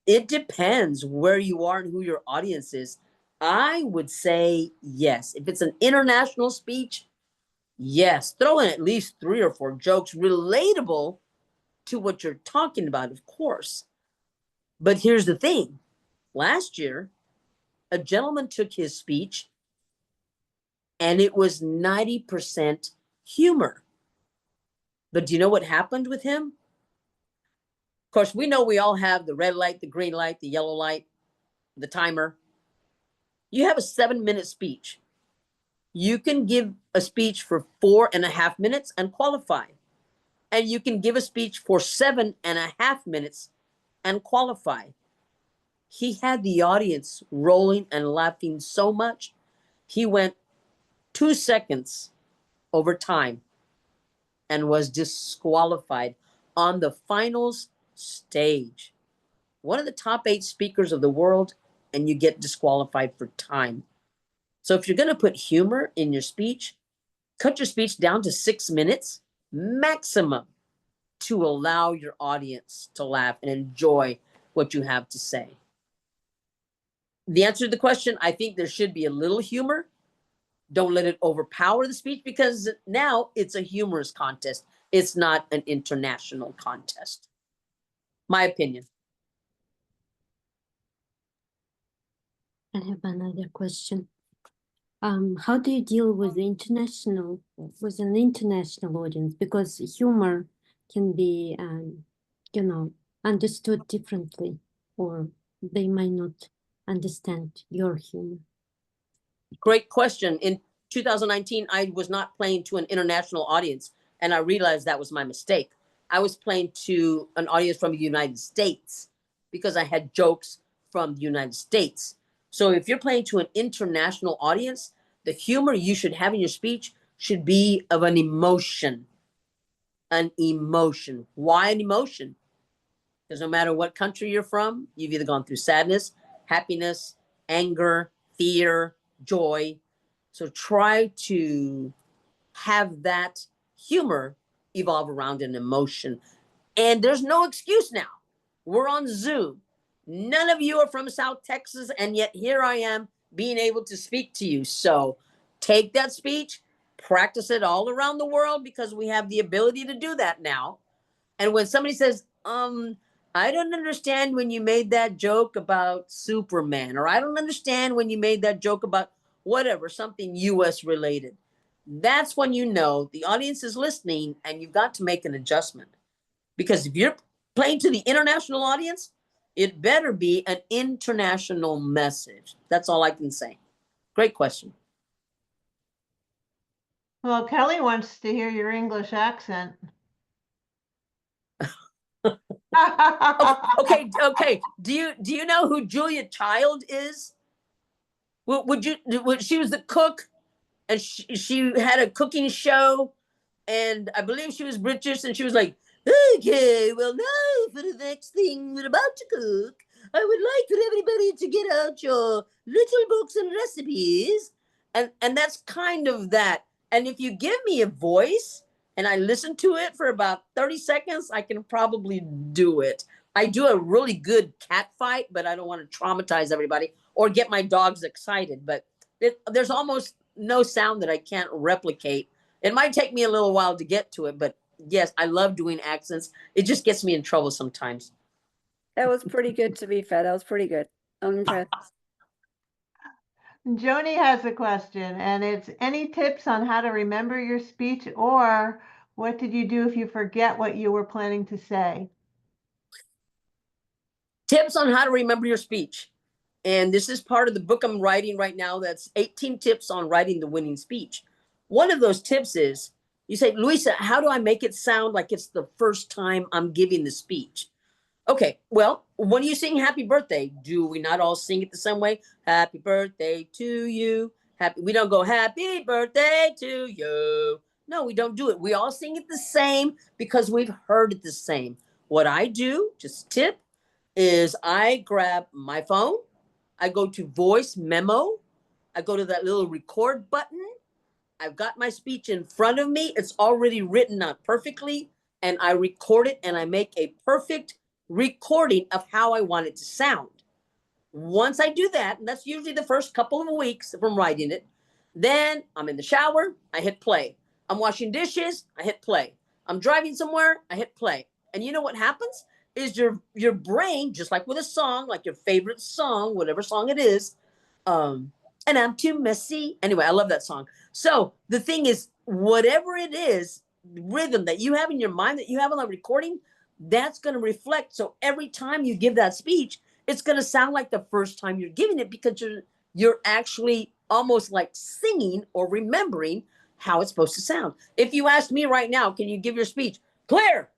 It depends where you are and who your audience is. I would say yes. If it's an international speech, yes. Throw in at least 3 or 4 jokes relatable to what you're talking about, of course. But here's the thing. Last year, a gentleman took his speech and it was 90% humor. But do you know what happened with him? Of course, we know we all have the red light, the green light, the yellow light, the timer. You have a 7-minute speech. You can give a speech for 4.5 minutes and qualify. And you can give a speech for 7.5 minutes and qualify. He had the audience rolling and laughing so much, he went 2 seconds over time and was disqualified on the finals stage. One of the top 8 speakers of the world, and you get disqualified for time. So if you're going to put humor in your speech, cut your speech down to 6 minutes maximum to allow your audience to laugh and enjoy what you have to say. The answer to the question, I think there should be a little humor, Don't let it overpower the speech, because now it's a humorous contest. It's not an international contest. My opinion. I have another question. How do you deal with an international audience? Because humor can be, you know, understood differently, or they might not understand your humor. Great question. In 2019, I was not playing to an international audience, and I realized that was my mistake. I was playing to an audience from the United States because I had jokes from the United States. So if you're playing to an international audience, the humor you should have in your speech should be of an emotion. An emotion. Why an emotion? Because no matter what country you're from, you've either gone through sadness, happiness, anger, fear, joy. So try to have that humor evolve around an emotion. And there's no excuse now. We're on Zoom. None of you are from South Texas, and yet here I am being able to speak to you. So take that speech, practice it all around the world, because we have the ability to do that now. And when somebody says, I don't understand when you made that joke about Superman, or I don't understand when you made that joke about whatever, something US related, that's when you know the audience is listening and you've got to make an adjustment. Because if you're playing to the international audience, it better be an international message. That's all I can say. Great question. Well, Kelly wants to hear your English accent. Okay. Do you know who Julia Child is? She was the cook, and she had a cooking show, and I believe she was British, and she was like, okay, well, now for the next thing we're about to cook, I would like for everybody to get out your little books and recipes. And that's kind of that. And if you give me a voice and I listen to it for about 30 seconds, I can probably do it. I do a really good cat fight, but I don't want to traumatize everybody or get my dogs excited. But there's almost no sound that I can't replicate. It might take me a little while to get to it, but yes, I love doing accents. It just gets me in trouble sometimes. That was pretty good, to be fair. That was pretty good. I'm impressed. Joni has a question, and it's any tips on how to remember your speech, or what did you do if you forget what you were planning to say? Tips on how to remember your speech. And this is part of the book I'm writing right now. That's 18 tips on writing the winning speech. One of those tips is you say, Luisa, how do I make it sound like it's the first time I'm giving the speech? Okay, well, when you sing happy birthday, do we not all sing it the same way? Happy birthday to you. We don't go happy birthday to you. No, we don't do it. We all sing it the same because we've heard it the same. What I do, just tip, is I grab my phone, I go to voice memo, I go to that little record button. I've got my speech in front of me. It's already written out perfectly, and I record it, and I make a perfect recording of how I want it to sound. Once I do that, and that's usually the first couple of weeks from writing it, then I'm in the shower, I hit play. I'm washing dishes, I hit play. I'm driving somewhere, I hit play. And you know what happens? Is your brain, just like with a song, like your favorite song, whatever song it is, and I'm too messy. Anyway, I love that song. So the thing is, whatever it is, rhythm that you have in your mind that you have on the recording, that's going to reflect. So every time you give that speech, it's going to sound like the first time you're giving it, because you're actually almost like singing or remembering how it's supposed to sound. If you ask me right now, can you give your speech? Claire,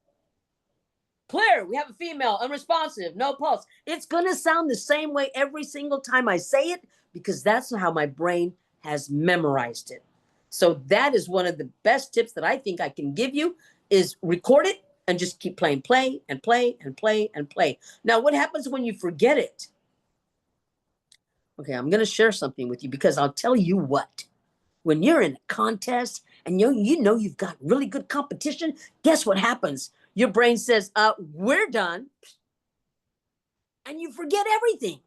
we have a female, unresponsive, no pulse. It's going to sound the same way every single time I say it, because that's how my brain has memorized it. So that is one of the best tips that I think I can give you, is record it and just keep playing, play and play and play and play. Now, what happens when you forget it? Okay, I'm going to share something with you, because I'll tell you what. When you're in a contest and you know you've got really good competition, guess what happens? Your brain says, we're done. And you forget everything.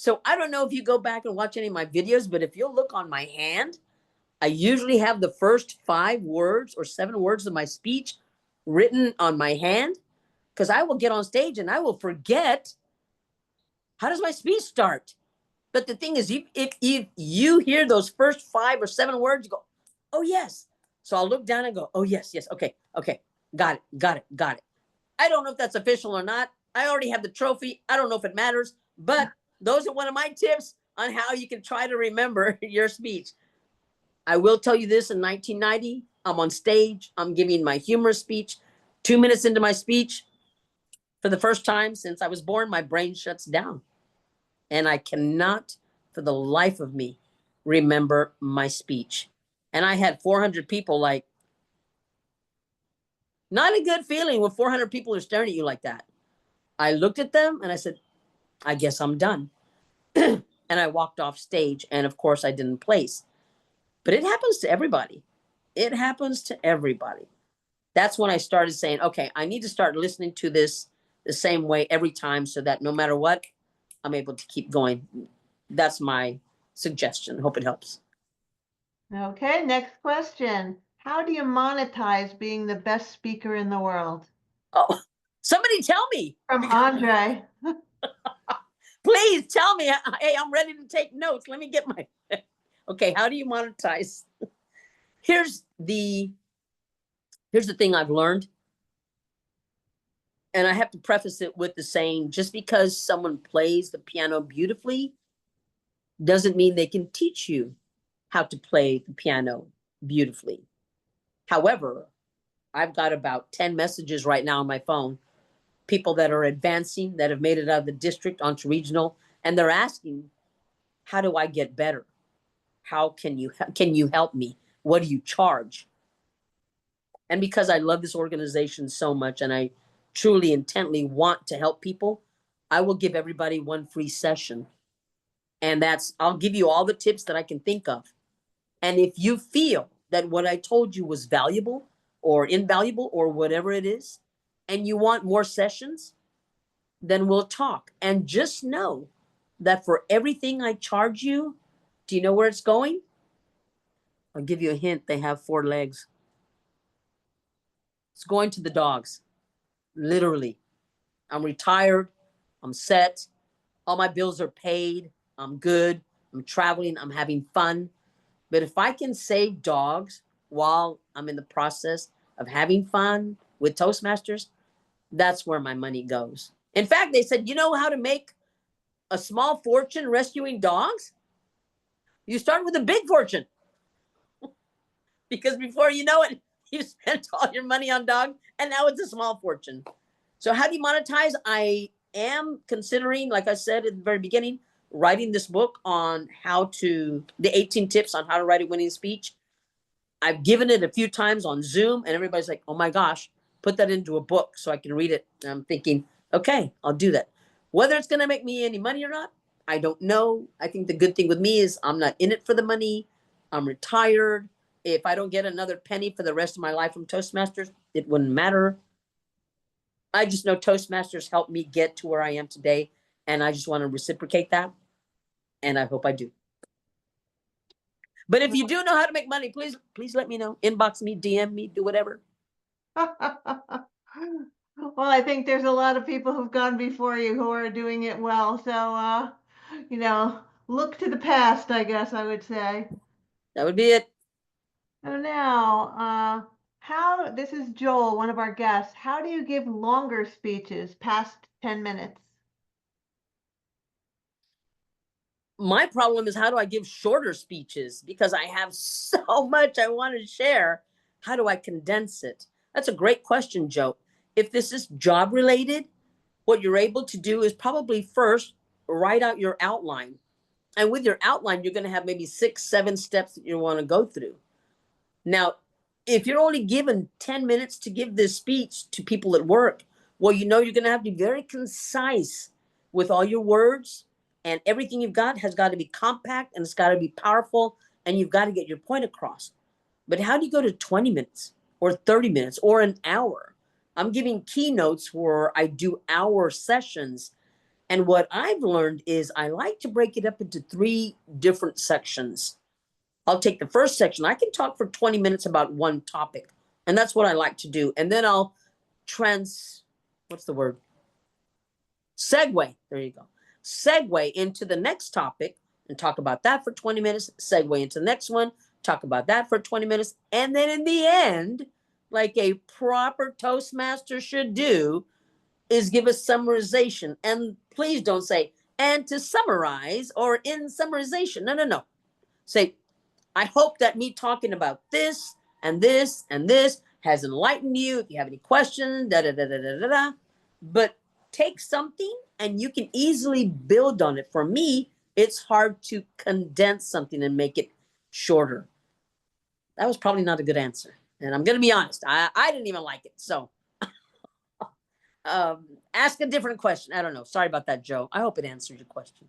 So I don't know if you go back and watch any of my videos, but if you'll look on my hand, I usually have the first 5 words or 7 words of my speech written on my hand, because I will get on stage and I will forget how does my speech start. But the thing is, if you hear those first 5 or 7 words, you go, oh, yes. So I'll look down and go, oh, yes, yes. Okay, okay. Got it, got it, got it. I don't know if that's official or not. I already have the trophy. I don't know if it matters, but those are one of my tips on how you can try to remember your speech. I will tell you this, in 1990, I'm on stage. I'm giving my humorous speech. 2 minutes into my speech, for the first time since I was born, my brain shuts down. And I cannot, for the life of me, remember my speech. And I had 400 people, like, not a good feeling when 400 people are staring at you like that. I looked at them and I said, I guess I'm done. And I walked off stage. And of course, I didn't place. But it happens to everybody. It happens to everybody. That's when I started saying, okay, I need to start listening to this the same way every time so that no matter what, I'm able to keep going. That's my suggestion. Hope it helps. Okay, next question. How do you monetize being the best speaker in the world? Oh, somebody tell me. From Andre. Please tell me. Hey, I'm ready to take notes. Let me get my... Okay, how do you monetize? Here's the thing I've learned. And I have to preface it with the saying, just because someone plays the piano beautifully doesn't mean they can teach you how to play the piano beautifully. However, I've got about 10 messages right now on my phone, people that are advancing, that have made it out of the district onto regional, and they're asking, how do I get better? How can you help me? What do you charge? And because I love this organization so much and I truly intently want to help people, I will give everybody one free session. And I'll give you all the tips that I can think of. And if you feel that what I told you was valuable or invaluable or whatever it is, and you want more sessions, then we'll talk. And just know that for everything I charge you, do you know where it's going? I'll give you a hint. They have 4 legs. It's going to the dogs. Literally. I'm retired. I'm set. All my bills are paid. I'm good. I'm traveling. I'm having fun. But if I can save dogs while I'm in the process of having fun with Toastmasters, that's where my money goes. In fact, they said, you know how to make a small fortune rescuing dogs? You start with a big fortune. Because before you know it, you spent all your money on dogs, and now it's a small fortune. So how do you monetize? I am considering, like I said at the very beginning, writing this book on the 18 tips on how to write a winning speech. I've given it a few times on Zoom, and everybody's like, oh my gosh, put that into a book so I can read it. And I'm thinking, okay, I'll do that. Whether it's going to make me any money or not, I don't know. I think the good thing with me is I'm not in it for the money. I'm retired. If I don't get another penny for the rest of my life from Toastmasters, it wouldn't matter. I just know Toastmasters helped me get to where I am today, and I just want to reciprocate that, and I hope I do. But if you do know how to make money, please let me know. Inbox me, DM me, do whatever. Well, I think there's a lot of people who've gone before you who are doing it well. So, look to the past, I guess I would say. That would be it. So now, this is Joel, one of our guests. How do you give longer speeches past 10 minutes? My problem is, how do I give shorter speeches? Because I have so much I want to share. How do I condense it? That's a great question, Joe. If this is job related, what you're able to do is probably first write out your outline. And with your outline, you're going to have maybe 6, 7 steps that you want to go through. Now, if you're only given 10 minutes to give this speech to people at work, well, you're going to have to be very concise with all your words, and everything you've got has got to be compact, and it's got to be powerful, and you've got to get your point across. But how do you go to 20 minutes or 30 minutes or an hour? I'm giving keynotes where I do hour sessions, And what I've learned is I like to break it up into 3 different sections. I'll take the first section. I can talk for 20 minutes about one topic, and that's what I like to do. And then I'll what's the word? Segue. There you go. Segue into the next topic and talk about that for 20 minutes. Segue into the next one, talk about that for 20 minutes. And then in the end, like a proper Toastmaster should do, is give a summarization. And please don't say, and to summarize or in summarization. No, no, no. Say, I hope that me talking about this and this and this has enlightened you. If you have any questions, da da da da da da da. But take something and you can easily build on it. For me, it's hard to condense something and make it shorter. That was probably not a good answer. And I'm going to be honest, I didn't even like it. So ask a different question. I don't know. Sorry about that, Joe. I hope it answered your question.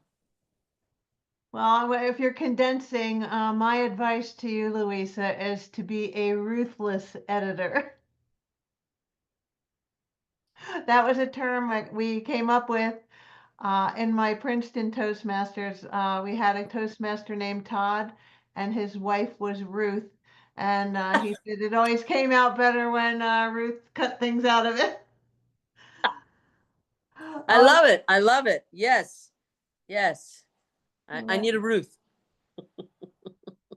Well, if you're condensing, my advice to you, Luisa, is to be a ruthless editor. That was a term that we came up with in my Princeton Toastmasters. We had a Toastmaster named Todd, and his wife was Ruth. And he said it always came out better when Ruth cut things out of it. I love it. I love it. Yes. Yes. I need a Ruth.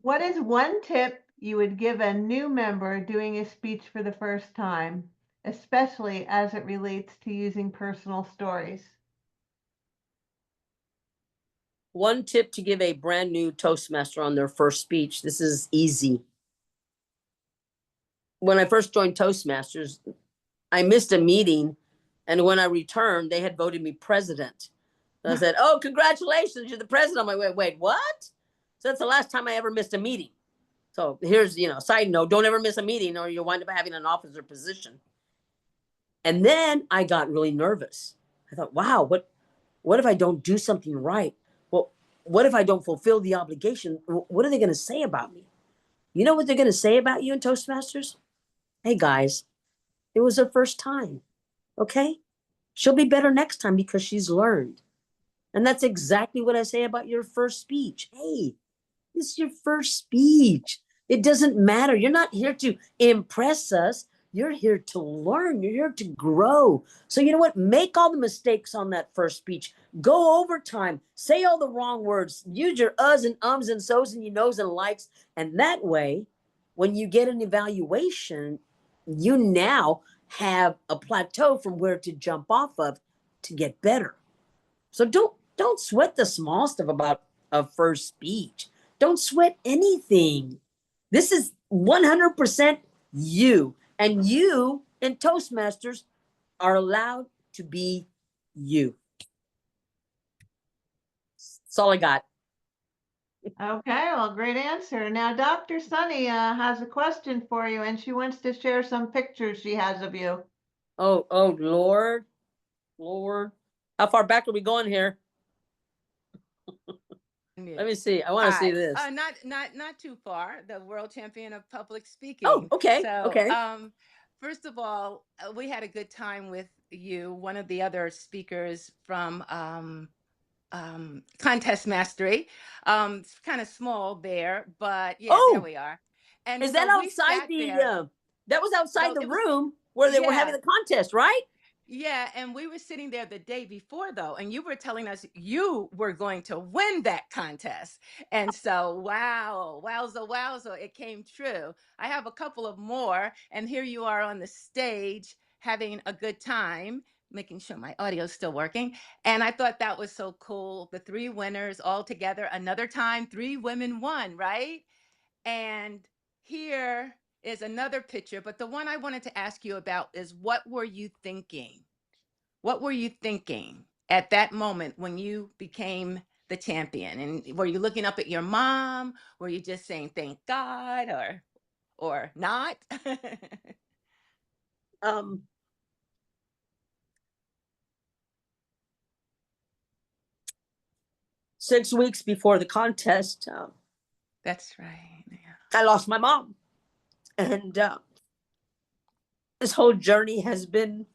What is one tip you would give a new member doing a speech for the first time, especially as it relates to using personal stories? One tip to give a brand new Toastmaster on their first speech. This is easy. When I first joined Toastmasters, I missed a meeting. And when I returned, they had voted me president. And I said, oh, congratulations, you're the president. I'm like, wait, what? So that's the last time I ever missed a meeting. So here's, side note, don't ever miss a meeting or you'll wind up having an officer position. And then I got really nervous. I thought, wow, what if I don't do something right? Well, what if I don't fulfill the obligation? What are they going to say about me? You know what they're going to say about you in Toastmasters? Hey, guys, it was her first time. Okay? She'll be better next time because she's learned. And that's exactly what I say about your first speech. Hey, this is your first speech. It doesn't matter. You're not here to impress us. You're here to learn. You're here to grow. So you know what? Make all the mistakes on that first speech. Go overtime. Say all the wrong words. Use your uhs and ums and so's and you knows and likes. And that way, when you get an evaluation, you now have a plateau from where to jump off of to get better. So don't sweat the small stuff about a first speech. Don't sweat anything. This is 100% you. And you in Toastmasters are allowed to be you. That's all I got. Okay, well, great answer. Now, Dr. Sunny has a question for you, and she wants to share some pictures she has of you. Oh, Lord. How far back are we going here? Let me see. I want to see this. Not too far. The world champion of public speaking. Oh, okay. So, okay. First of all, we had a good time with you. One of the other speakers from Contest Mastery. It's kind of small there, but yeah, there we are. And is so that outside the? That was outside the room where they were having the contest, right? Yeah, and we were sitting there the day before, though, and you were telling us you were going to win that contest. And so, wowza, it came true. I have a couple of more, and here you are on the stage having a good time, making sure my audio is still working. And I thought that was so cool. The 3 winners all together. Another time, 3 women won, right? And here is another picture, but the one I wanted to ask you about is what were you thinking? What were you thinking at that moment when you became the champion? And were you looking up at your mom? Were you just saying thank God or not? 6 weeks before the contest. That's right. Yeah. I lost my mom. And this whole journey has been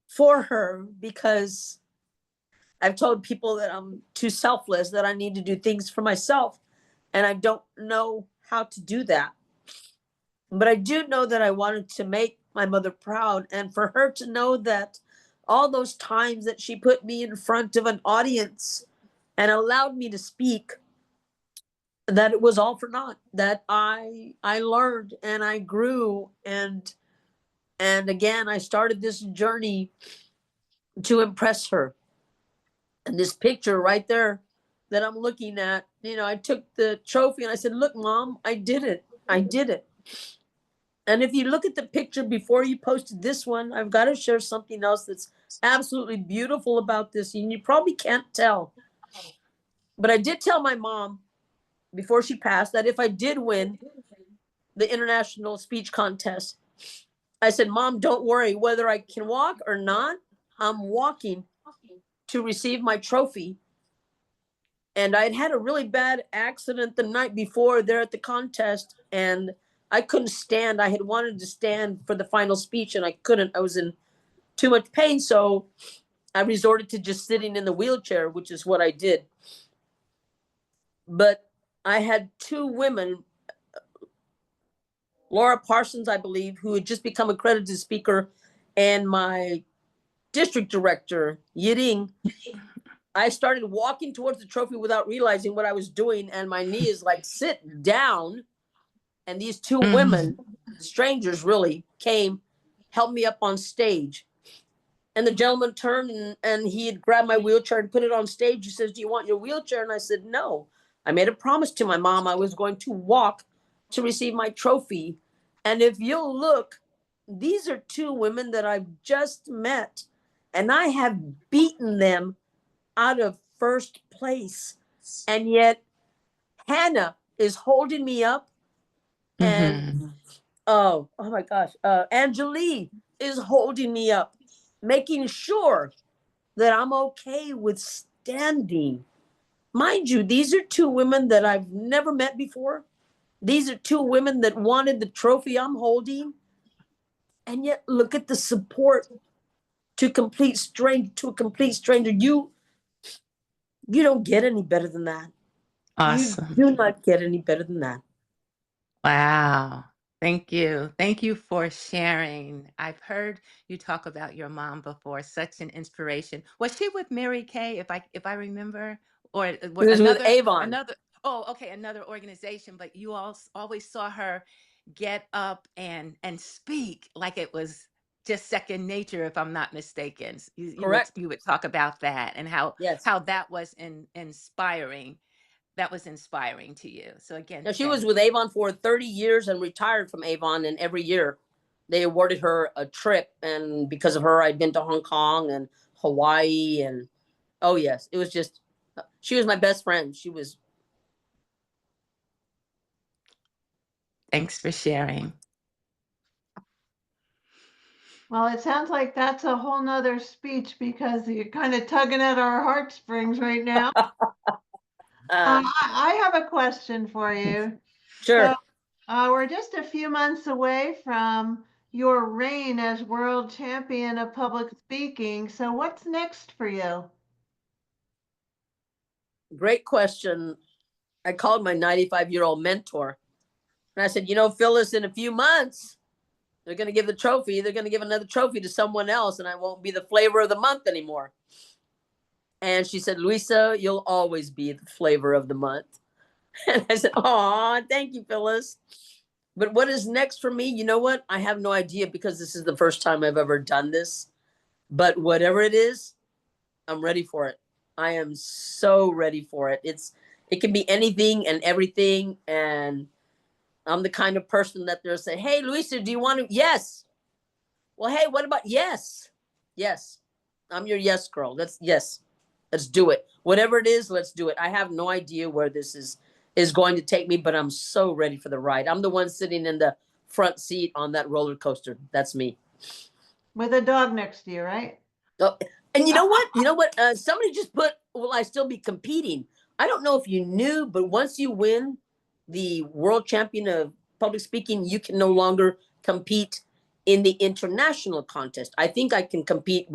for her because I've told people that I'm too selfless, that I need to do things for myself. And I don't know how to do that. But I do know that I wanted to make my mother proud, and for her to know that all those times that she put me in front of an audience and allowed me to speak, that it was all for naught, that I learned and I grew, and again I started this journey to impress her. And this picture right there that I'm looking at, you know, I took the trophy and I said, look, Mom, I did it. I did it. And if you look at the picture before you posted this one, I've got to share something else that's absolutely beautiful about this. And you probably can't tell. But I did tell my mom before she passed that if I did win the international speech contest, I said, Mom, don't worry, whether I can walk or not, I'm walking to receive my trophy. And I'd had a really bad accident the night before there at the contest, and I couldn't stand. I had wanted to stand for the final speech, and I couldn't. I was in too much pain, so I resorted to just sitting in the wheelchair, which is what I did. But I had two women, Laura Parsons, I believe, who had just become accredited speaker, and my district director, Yiring. I started walking towards the trophy without realizing what I was doing, and my knee is like, sit down. And these two women, strangers really, came, helped me up on stage. And the gentleman turned and he had grabbed my wheelchair and put it on stage. He says, do you want your wheelchair? And I said, no. I made a promise to my mom I was going to walk to receive my trophy. And if you'll look, these are two women that I've just met, and I have beaten them out of first place. And yet Hannah is holding me up, and oh my gosh, Angelique is holding me up, making sure that I'm okay with standing. Mind you, these are two women that I've never met before. These are two women that wanted the trophy I'm holding. And yet look at the support to a complete stranger. You don't get any better than that. Awesome. You do not get any better than that. Wow. Thank you. Thank you for sharing. I've heard you talk about your mom before. Such an inspiration. Was she with Mary Kay, if I remember, or It was with Avon. another? Oh, okay, another organization. But you all always saw her get up and speak like it was just second nature, if I'm not mistaken. Correct. You would talk about that and how Yes. that was inspiring. That was inspiring to you. So again, Now, she was with Avon for 30 years and retired from Avon, and every year they awarded her a trip. And because of her, I'd been to Hong Kong and Hawaii. And oh, yes, it was just, she was my best friend. She was. Thanks for sharing. Well, it sounds like that's a whole nother speech because you're kind of tugging at our heartstrings right now. I have a question for you. Sure. So, we're just a few months away from your reign as world champion of public speaking. So what's next for you? Great question. I called my 95-year-old mentor and I said, Phyllis, in a few months, they're going to give the trophy. They're going to give another trophy to someone else, and I won't be the flavor of the month anymore. And she said, Luisa, you'll always be the flavor of the month. And I said, oh, thank you, Phyllis. But what is next for me? You know what? I have no idea, because this is the first time I've ever done this. But whatever it is, I'm ready for it. I am so ready for it. It can be anything and everything. And I'm the kind of person that they'll say, hey, Luisa, do you want to? Yes. Well, hey, what about yes? Yes. I'm your yes girl. Yes. Let's do it. Whatever it is, let's do it. I have no idea where this is going to take me, but I'm so ready for the ride. I'm the one sitting in the front seat on that roller coaster. That's me. With a dog next to you, right? Oh, and you know what? Somebody just put, will I still be competing? I don't know if you knew, but once you win the world champion of public speaking, you can no longer compete in the international contest. I think I can compete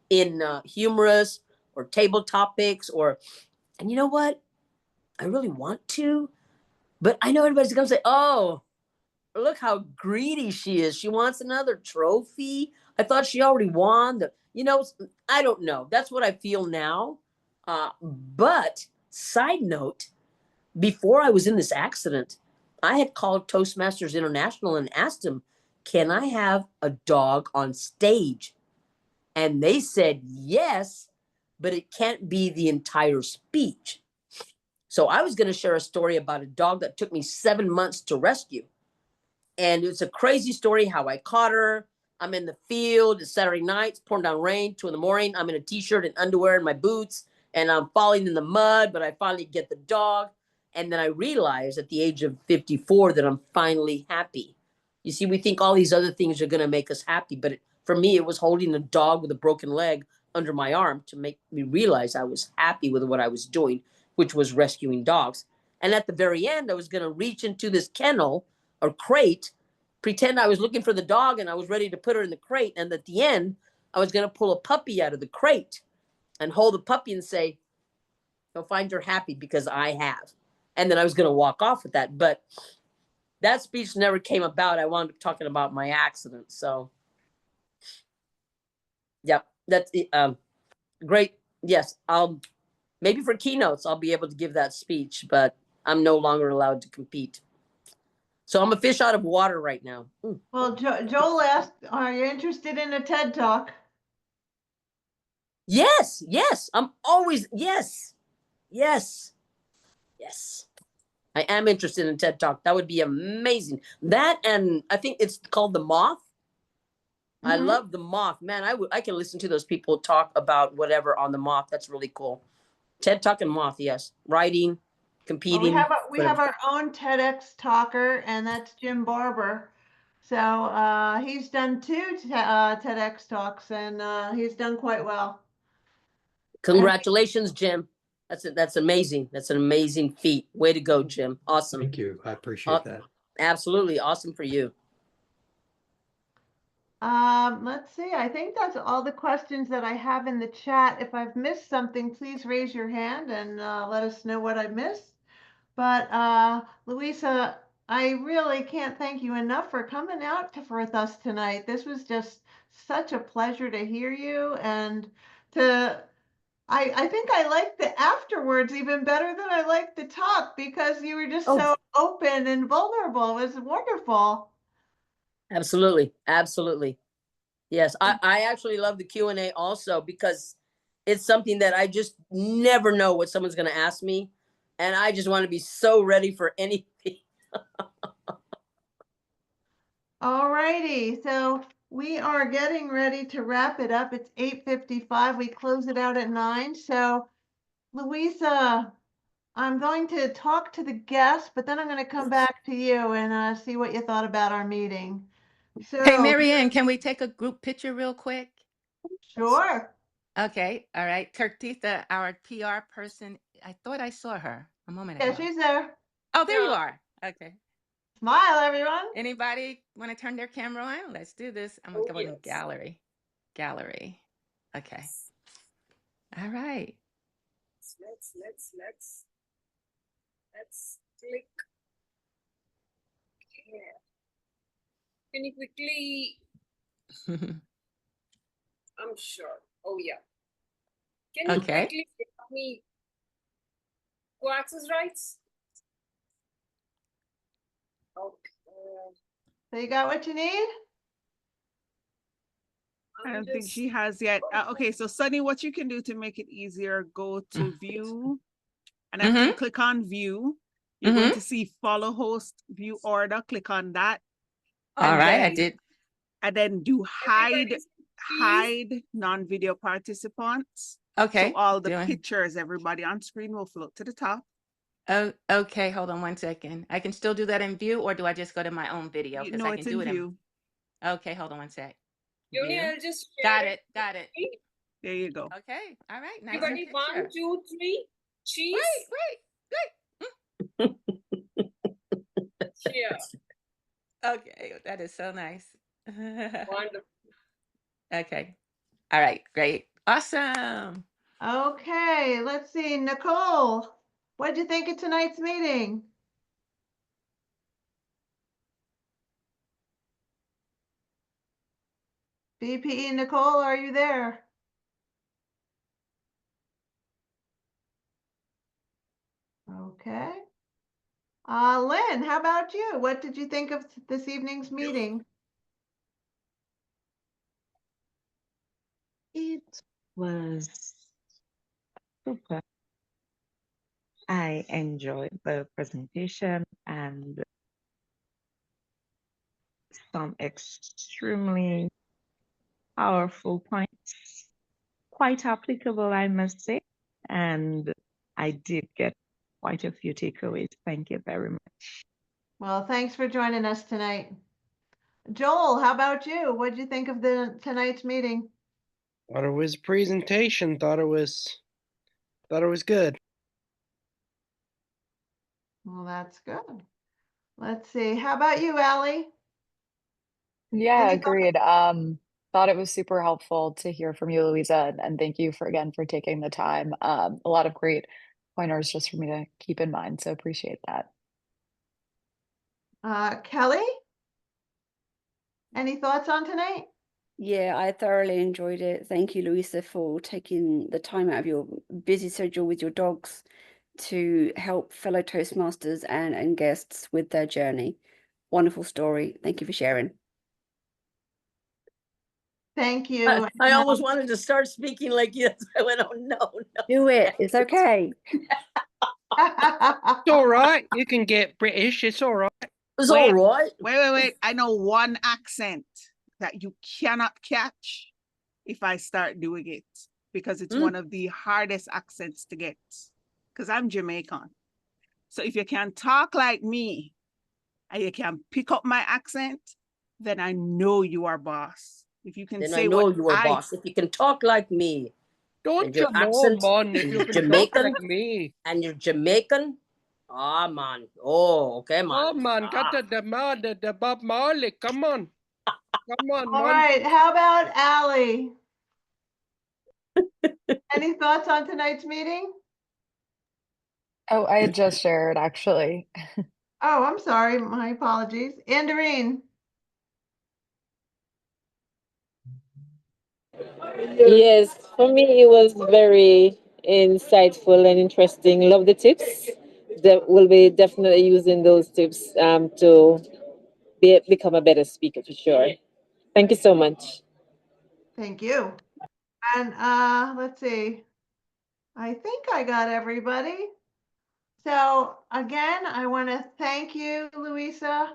in humorous or table topics, and you know what? I really want to, but I know everybody's going to say, oh, look how greedy she is. She wants another trophy. I thought she already won. I don't know. That's what I feel now. But side note, before I was in this accident, I had called Toastmasters International and asked them, can I have a dog on stage? And they said yes, but it can't be the entire speech. So I was going to share a story about a dog that took me 7 months to rescue. And it's a crazy story how I caught her. I'm in the field. It's Saturday night. It's pouring down rain, 2 a.m. I'm in a t-shirt and underwear and my boots, and I'm falling in the mud, but I finally get the dog. And then I realize at the age of 54 that I'm finally happy. You see, we think all these other things are going to make us happy. But for me, it was holding a dog with a broken leg under my arm to make me realize I was happy with what I was doing, which was rescuing dogs. And at the very end, I was going to reach into this kennel or crate, pretend I was looking for the dog and I was ready to put her in the crate. And at the end, I was going to pull a puppy out of the crate and hold the puppy and say, you'll find her happy because I have. And then I was going to walk off with that. But that speech never came about. I wound up talking about my accident. So, yeah, that's great. Yes, maybe for keynotes, I'll be able to give that speech, but I'm no longer allowed to compete. So I'm a fish out of water right now. Well, Joel asked, are you interested in a TED Talk? Yes. I'm always, yes. I am interested in TED Talk. That would be amazing. That, and I think it's called The Moth. Mm-hmm. I love The Moth. Man, I can listen to those people talk about whatever on The Moth. That's really cool. TED Talk and Moth, yes. Writing, competing. Well, we have our own TEDx talker, and that's Jim Barber. So he's done 2 TEDx talks, and he's done quite well. Congratulations, Jim. That's amazing. That's an amazing feat. Way to go, Jim. Awesome. Thank you. I appreciate that. Absolutely. Awesome for you. Let's see. I think that's all the questions that I have in the chat. If I've missed something, please raise your hand and let us know what I missed. But Luisa, I really can't thank you enough for coming out with us tonight. This was just such a pleasure to hear you, and I think I liked the afterwards even better than I liked the talk because you were just so open and vulnerable. It was wonderful. Absolutely. Yes, I actually love the Q&A also because it's something that I just never know what someone's going to ask me. And I just want to be so ready for anything. All righty. So we are getting ready to wrap it up. It's 8:55. We close it out at 9. So Luisa, I'm going to talk to the guests, but then I'm going to come back to you and see what you thought about our meeting. So, Hey, Marianne, can we take a group picture real quick? Sure. Okay. All right. Kirtitha, our PR person, I thought I saw her a moment ago. Yeah, she's there. Oh, there you are. Okay. Smile, everyone. Anybody want to turn their camera on? Let's do this. I'm going to go in gallery. Okay. All right. Let's click. Yeah. Can you quickly? I'm sure. Oh yeah. Can you quickly help me co-access rights? Okay. So you got what you need? I don't think she has yet. Okay, so Sunny, what you can do to make it easier, go to view, and after you click on view, you're going to see follow host view order. Click on that. All right, I did. And then do hide non-video participants. Okay. So all the pictures, everybody on screen will float to the top. Oh, okay. Hold on 1 second. I can still do that in view, or do I just go to my own video? No, I can do it in view. Okay, hold on 1 sec. Joni, I'll just got it. There you go. Okay. All right. Nice. Everybody, 1, 2, 3. Cheese. Wait. Yeah. Okay, that is so nice. Wonderful. Okay. All right. Great. Awesome. Okay, let's see. Nicole, what'd you think of tonight's meeting? BPE Nicole, are you there? Okay. Lynn, how about you? What did you think of this evening's meeting? It was super. I enjoyed the presentation and some extremely powerful points, quite applicable, I must say. And I did get quite a few takeaways. Thank you very much. Well, thanks for joining us tonight. Joel, how about you? What'd you think of tonight's meeting? Thought it was a presentation. Thought it was good. Well, that's good. Let's see. How about you, Allie? Yeah, Any agreed. Thought it was super helpful to hear from you, Luisa, and thank you again for taking the time. A lot of great pointers just for me to keep in mind, so appreciate that. Kelly? Any thoughts on tonight? Yeah, I thoroughly enjoyed it. Thank you, Luisa, for taking the time out of your busy schedule with your dogs to help fellow Toastmasters and guests with their journey. Wonderful story. Thank you for sharing. Thank you. I almost wanted to start speaking like yes. I went, oh no. Do it. It's okay. It's all right. You can get British. It's all right. It's all right. Wait. I know one accent that you cannot catch if I start doing it, because it's one of the hardest accents to get, because I'm Jamaican. So if you can talk like me and you can pick up my accent, then I know you are boss. If you can Then say I know what you are boss. If you can talk like me, Don't your come on, accent man. If is you can Jamaican, talk like me. and you're Jamaican, ah man, oh okay man. Oh man, got the Bob Marley. Come on, come on, All man. right. How about Allie? Any thoughts on tonight's meeting? Oh, I had just shared actually. Oh, I'm sorry. My apologies. Andarine. Yes, for me it was very insightful and interesting. Love the tips. That will be definitely using those tips to become a better speaker for sure. Thank you so much. Thank you. And let's see. I think I got everybody. So again, I want to thank you, Luisa.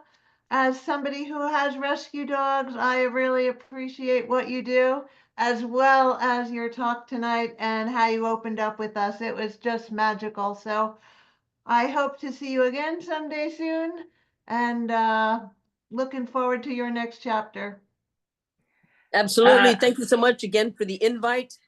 As somebody who has rescue dogs, I really appreciate what you do, as well as your talk tonight and how you opened up with us. It was just magical. So I hope to see you again someday soon, and looking forward to your next chapter. Absolutely. Thank you so much again for the invite.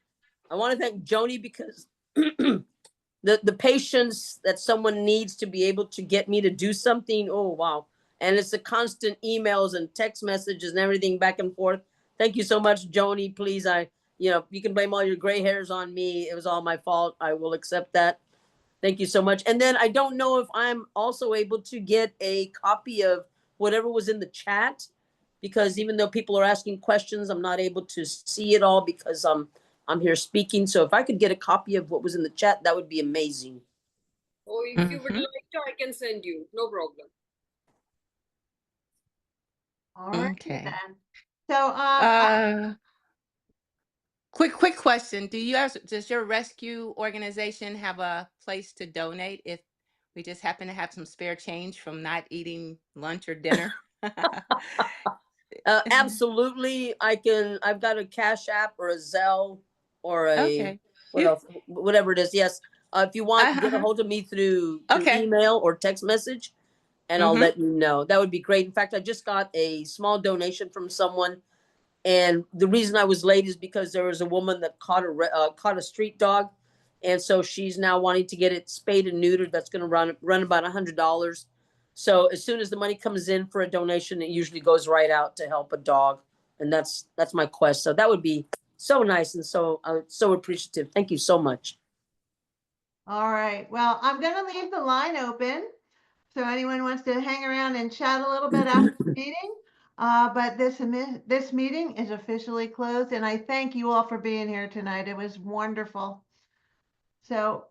I want to thank Joni because the patience that someone needs to be able to get me to do something. Oh wow. And it's the constant emails and text messages and everything back and forth. Thank you so much, Joni. Please, you can blame all your gray hairs on me. It was all my fault. I will accept that. Thank you so much. And then I don't know if I'm also able to get a copy of whatever was in the chat, because even though people are asking questions, I'm not able to see it all because I'm here speaking. So if I could get a copy of what was in the chat, that would be amazing. Or if you would like to, I can send you. No problem. All right, Okay. then. So, quick question. Does your rescue organization have a place to donate if we just happen to have some spare change from not eating lunch or dinner? Absolutely. I've got a Cash App or a Zelle or Okay. what else? Whatever it is. Yes. If you want, get a hold of me through Okay. email or text message, and I'll let you know. That would be great. In fact, I just got a small donation from someone, and the reason I was late is because there was a woman that caught a street dog, and so she's now wanting to get it spayed and neutered. That's going to run about $100. So as soon as the money comes in for a donation, it usually goes right out to help a dog, and that's my quest. So that would be so nice and so appreciative. Thank you so much. All right. Well, I'm going to leave the line open. So anyone wants to hang around and chat a little bit after the meeting. But this meeting is officially closed, and I thank you all for being here tonight. It was wonderful. So